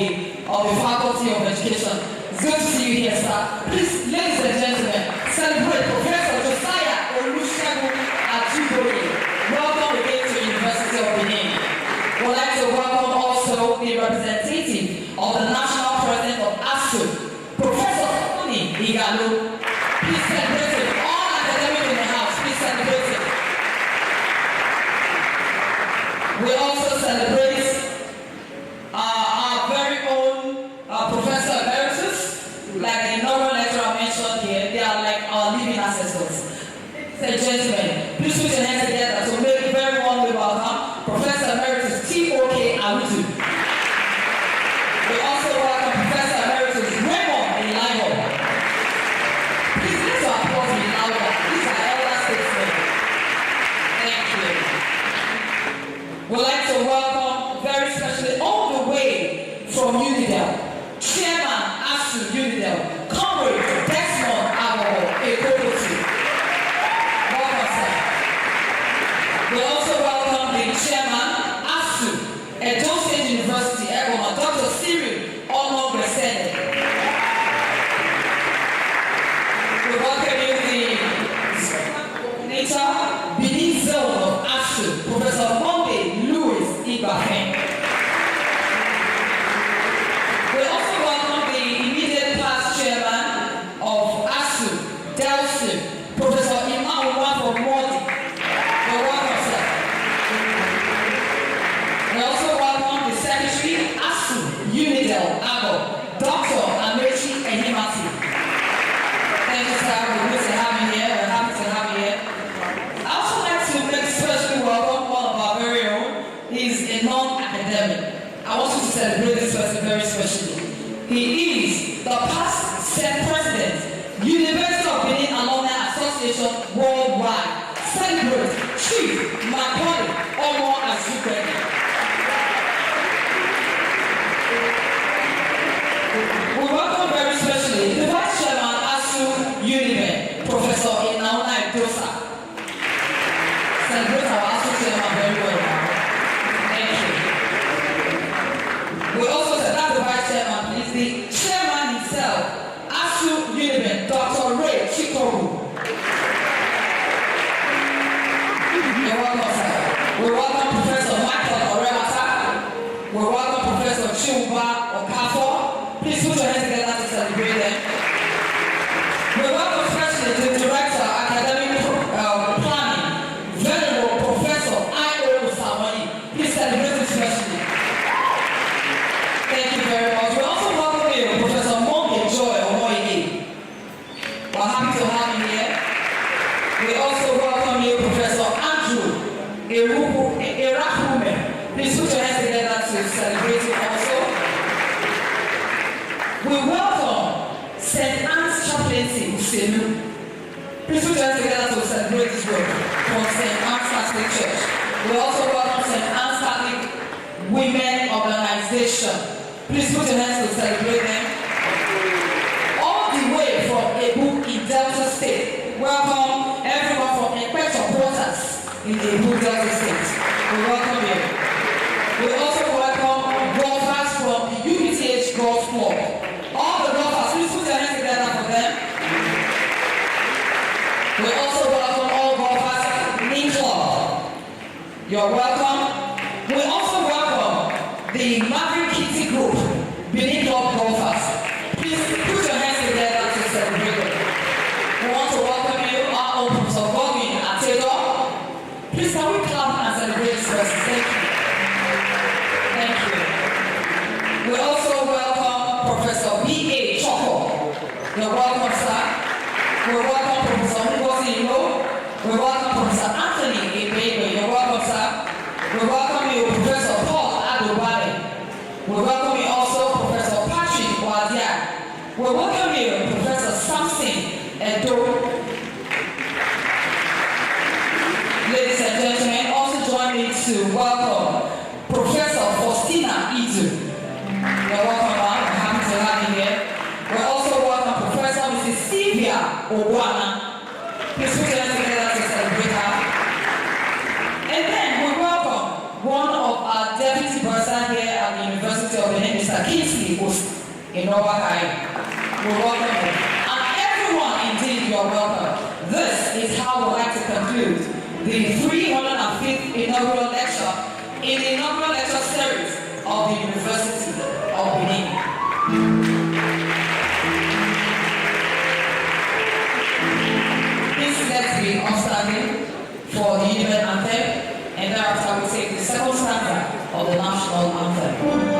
Faculty of Education. It's good to see you here, sir. Please, ladies and gentlemen, celebrate Professor Josiah Olusegun Ajiboye. Welcome again to the University of Benin. We'd like to welcome also the representative of the National President of ASU, Professor Tony Igalo. Please celebrate him. All academics in the house, please celebrate him. We also celebrate our very own Professor Emeritus, like the inaugural lecturer mentioned here. They are like our living ancestors. Ladies and gentlemen, please put your hands together to make very warmly welcome Professor Emeritus T.O.K. Awitu. We also welcome Professor Emeritus Raymond Eliho. Please let's applause me louder. These are elder statesmen. Thank you. We'd like to welcome very specially all the way from Unidel, Chairman ASU Unidel, Comrade Desmond Abo Ekokotu. Welcome, sir. We also welcome the Chairman ASU, Edo State University, Egoma, Dr. Cyril Ono Gresene. We welcome you the coordinator, Benin Zone of ASU, Professor Monday Louis Ibafen. We also welcome the immediate past chairman of ASU, Delsu, Professor INAUGURAL from Modi. You're welcome, sir. We also welcome the secretary, ASU, Unidel, Abo, Dr. Amechi Ehimati. Thank you, sir. We're good to have you here. We're happy to have you here. I also like to make special welcome one of our very own. He's a non-academic. I want you to celebrate this person very specially. He is the past Senate President, University of Benin Alumni Association Worldwide. Celebrate Chief Macaulay Omo Azubeni. We welcome very specially the Vice Chairman ASU Uniben, Professor Inauna Dosa. Celebrate our ASU Chairman very well now. Thank you. We also said that the Vice Chairman, please, the Chairman himself, ASU Uniben, Dr. Ray Chikoru. You're welcome, sir. We welcome Professor Michael Orewata. We welcome Professor Chumba Okafo. Please put your hands together to celebrate them. We welcome especially the Director, Academic Planning, Venerable Professor I.O. Samani. Please celebrate this especially. Thank you very much. We also welcome you, Professor Monye-Emina. We're happy to have you here. We also welcome you, Professor Andrew Erahume. Please put your hands together to celebrate you also. We welcome St. Anne's Chaplaincy Usenu. Please put your hands together to celebrate this work from St. Anne's Catholic Church. We also welcome St. Anne's Catholic Women Organization. Please put your hands to celebrate them. All the way from Ebu in Delta State. Welcome everyone from Ekpe supporters in Ebu Delta State. We welcome you. We also welcome golfers from the UBTH Golf Club. All the golfers, please put your hands together for them. We also welcome all golfers in the club. You're welcome. We also welcome the Maverick Kitty Group, Benin Club golfers. Please put your hands together to celebrate them. We want to welcome you, our own Professor Godwin Atedo. Please can we clap and celebrate this person? Thank you. Thank you. We also welcome Professor B.A. Choco. You're welcome, sir. We welcome Professor Ngozi Ilo. We welcome Professor Anthony Ibechile. You're welcome, sir. We welcome you, Professor Paul Adobale. We welcome you also, Professor Patrick Wadia. We welcome you, Professor Samson Edo. Ladies and gentlemen, also join me to welcome Professor Faustina Idu. You're welcome, ma'am. I'm happy to have you here. We also welcome Professor Mrs. Sylvia Obwana. Please put your hands together to celebrate her. And then we welcome one of our deputy bursar here at the University of Benin, Mr. Kingsley Ost in Obakai. We welcome him. And everyone, indeed, you are welcome. This is how we like to conclude the 305th inaugural lecture in the inaugural lecture series of the University of Benin. Please let's be upstanding for the Union Anthem, and thereafter we take the second stanza of the National Anthem.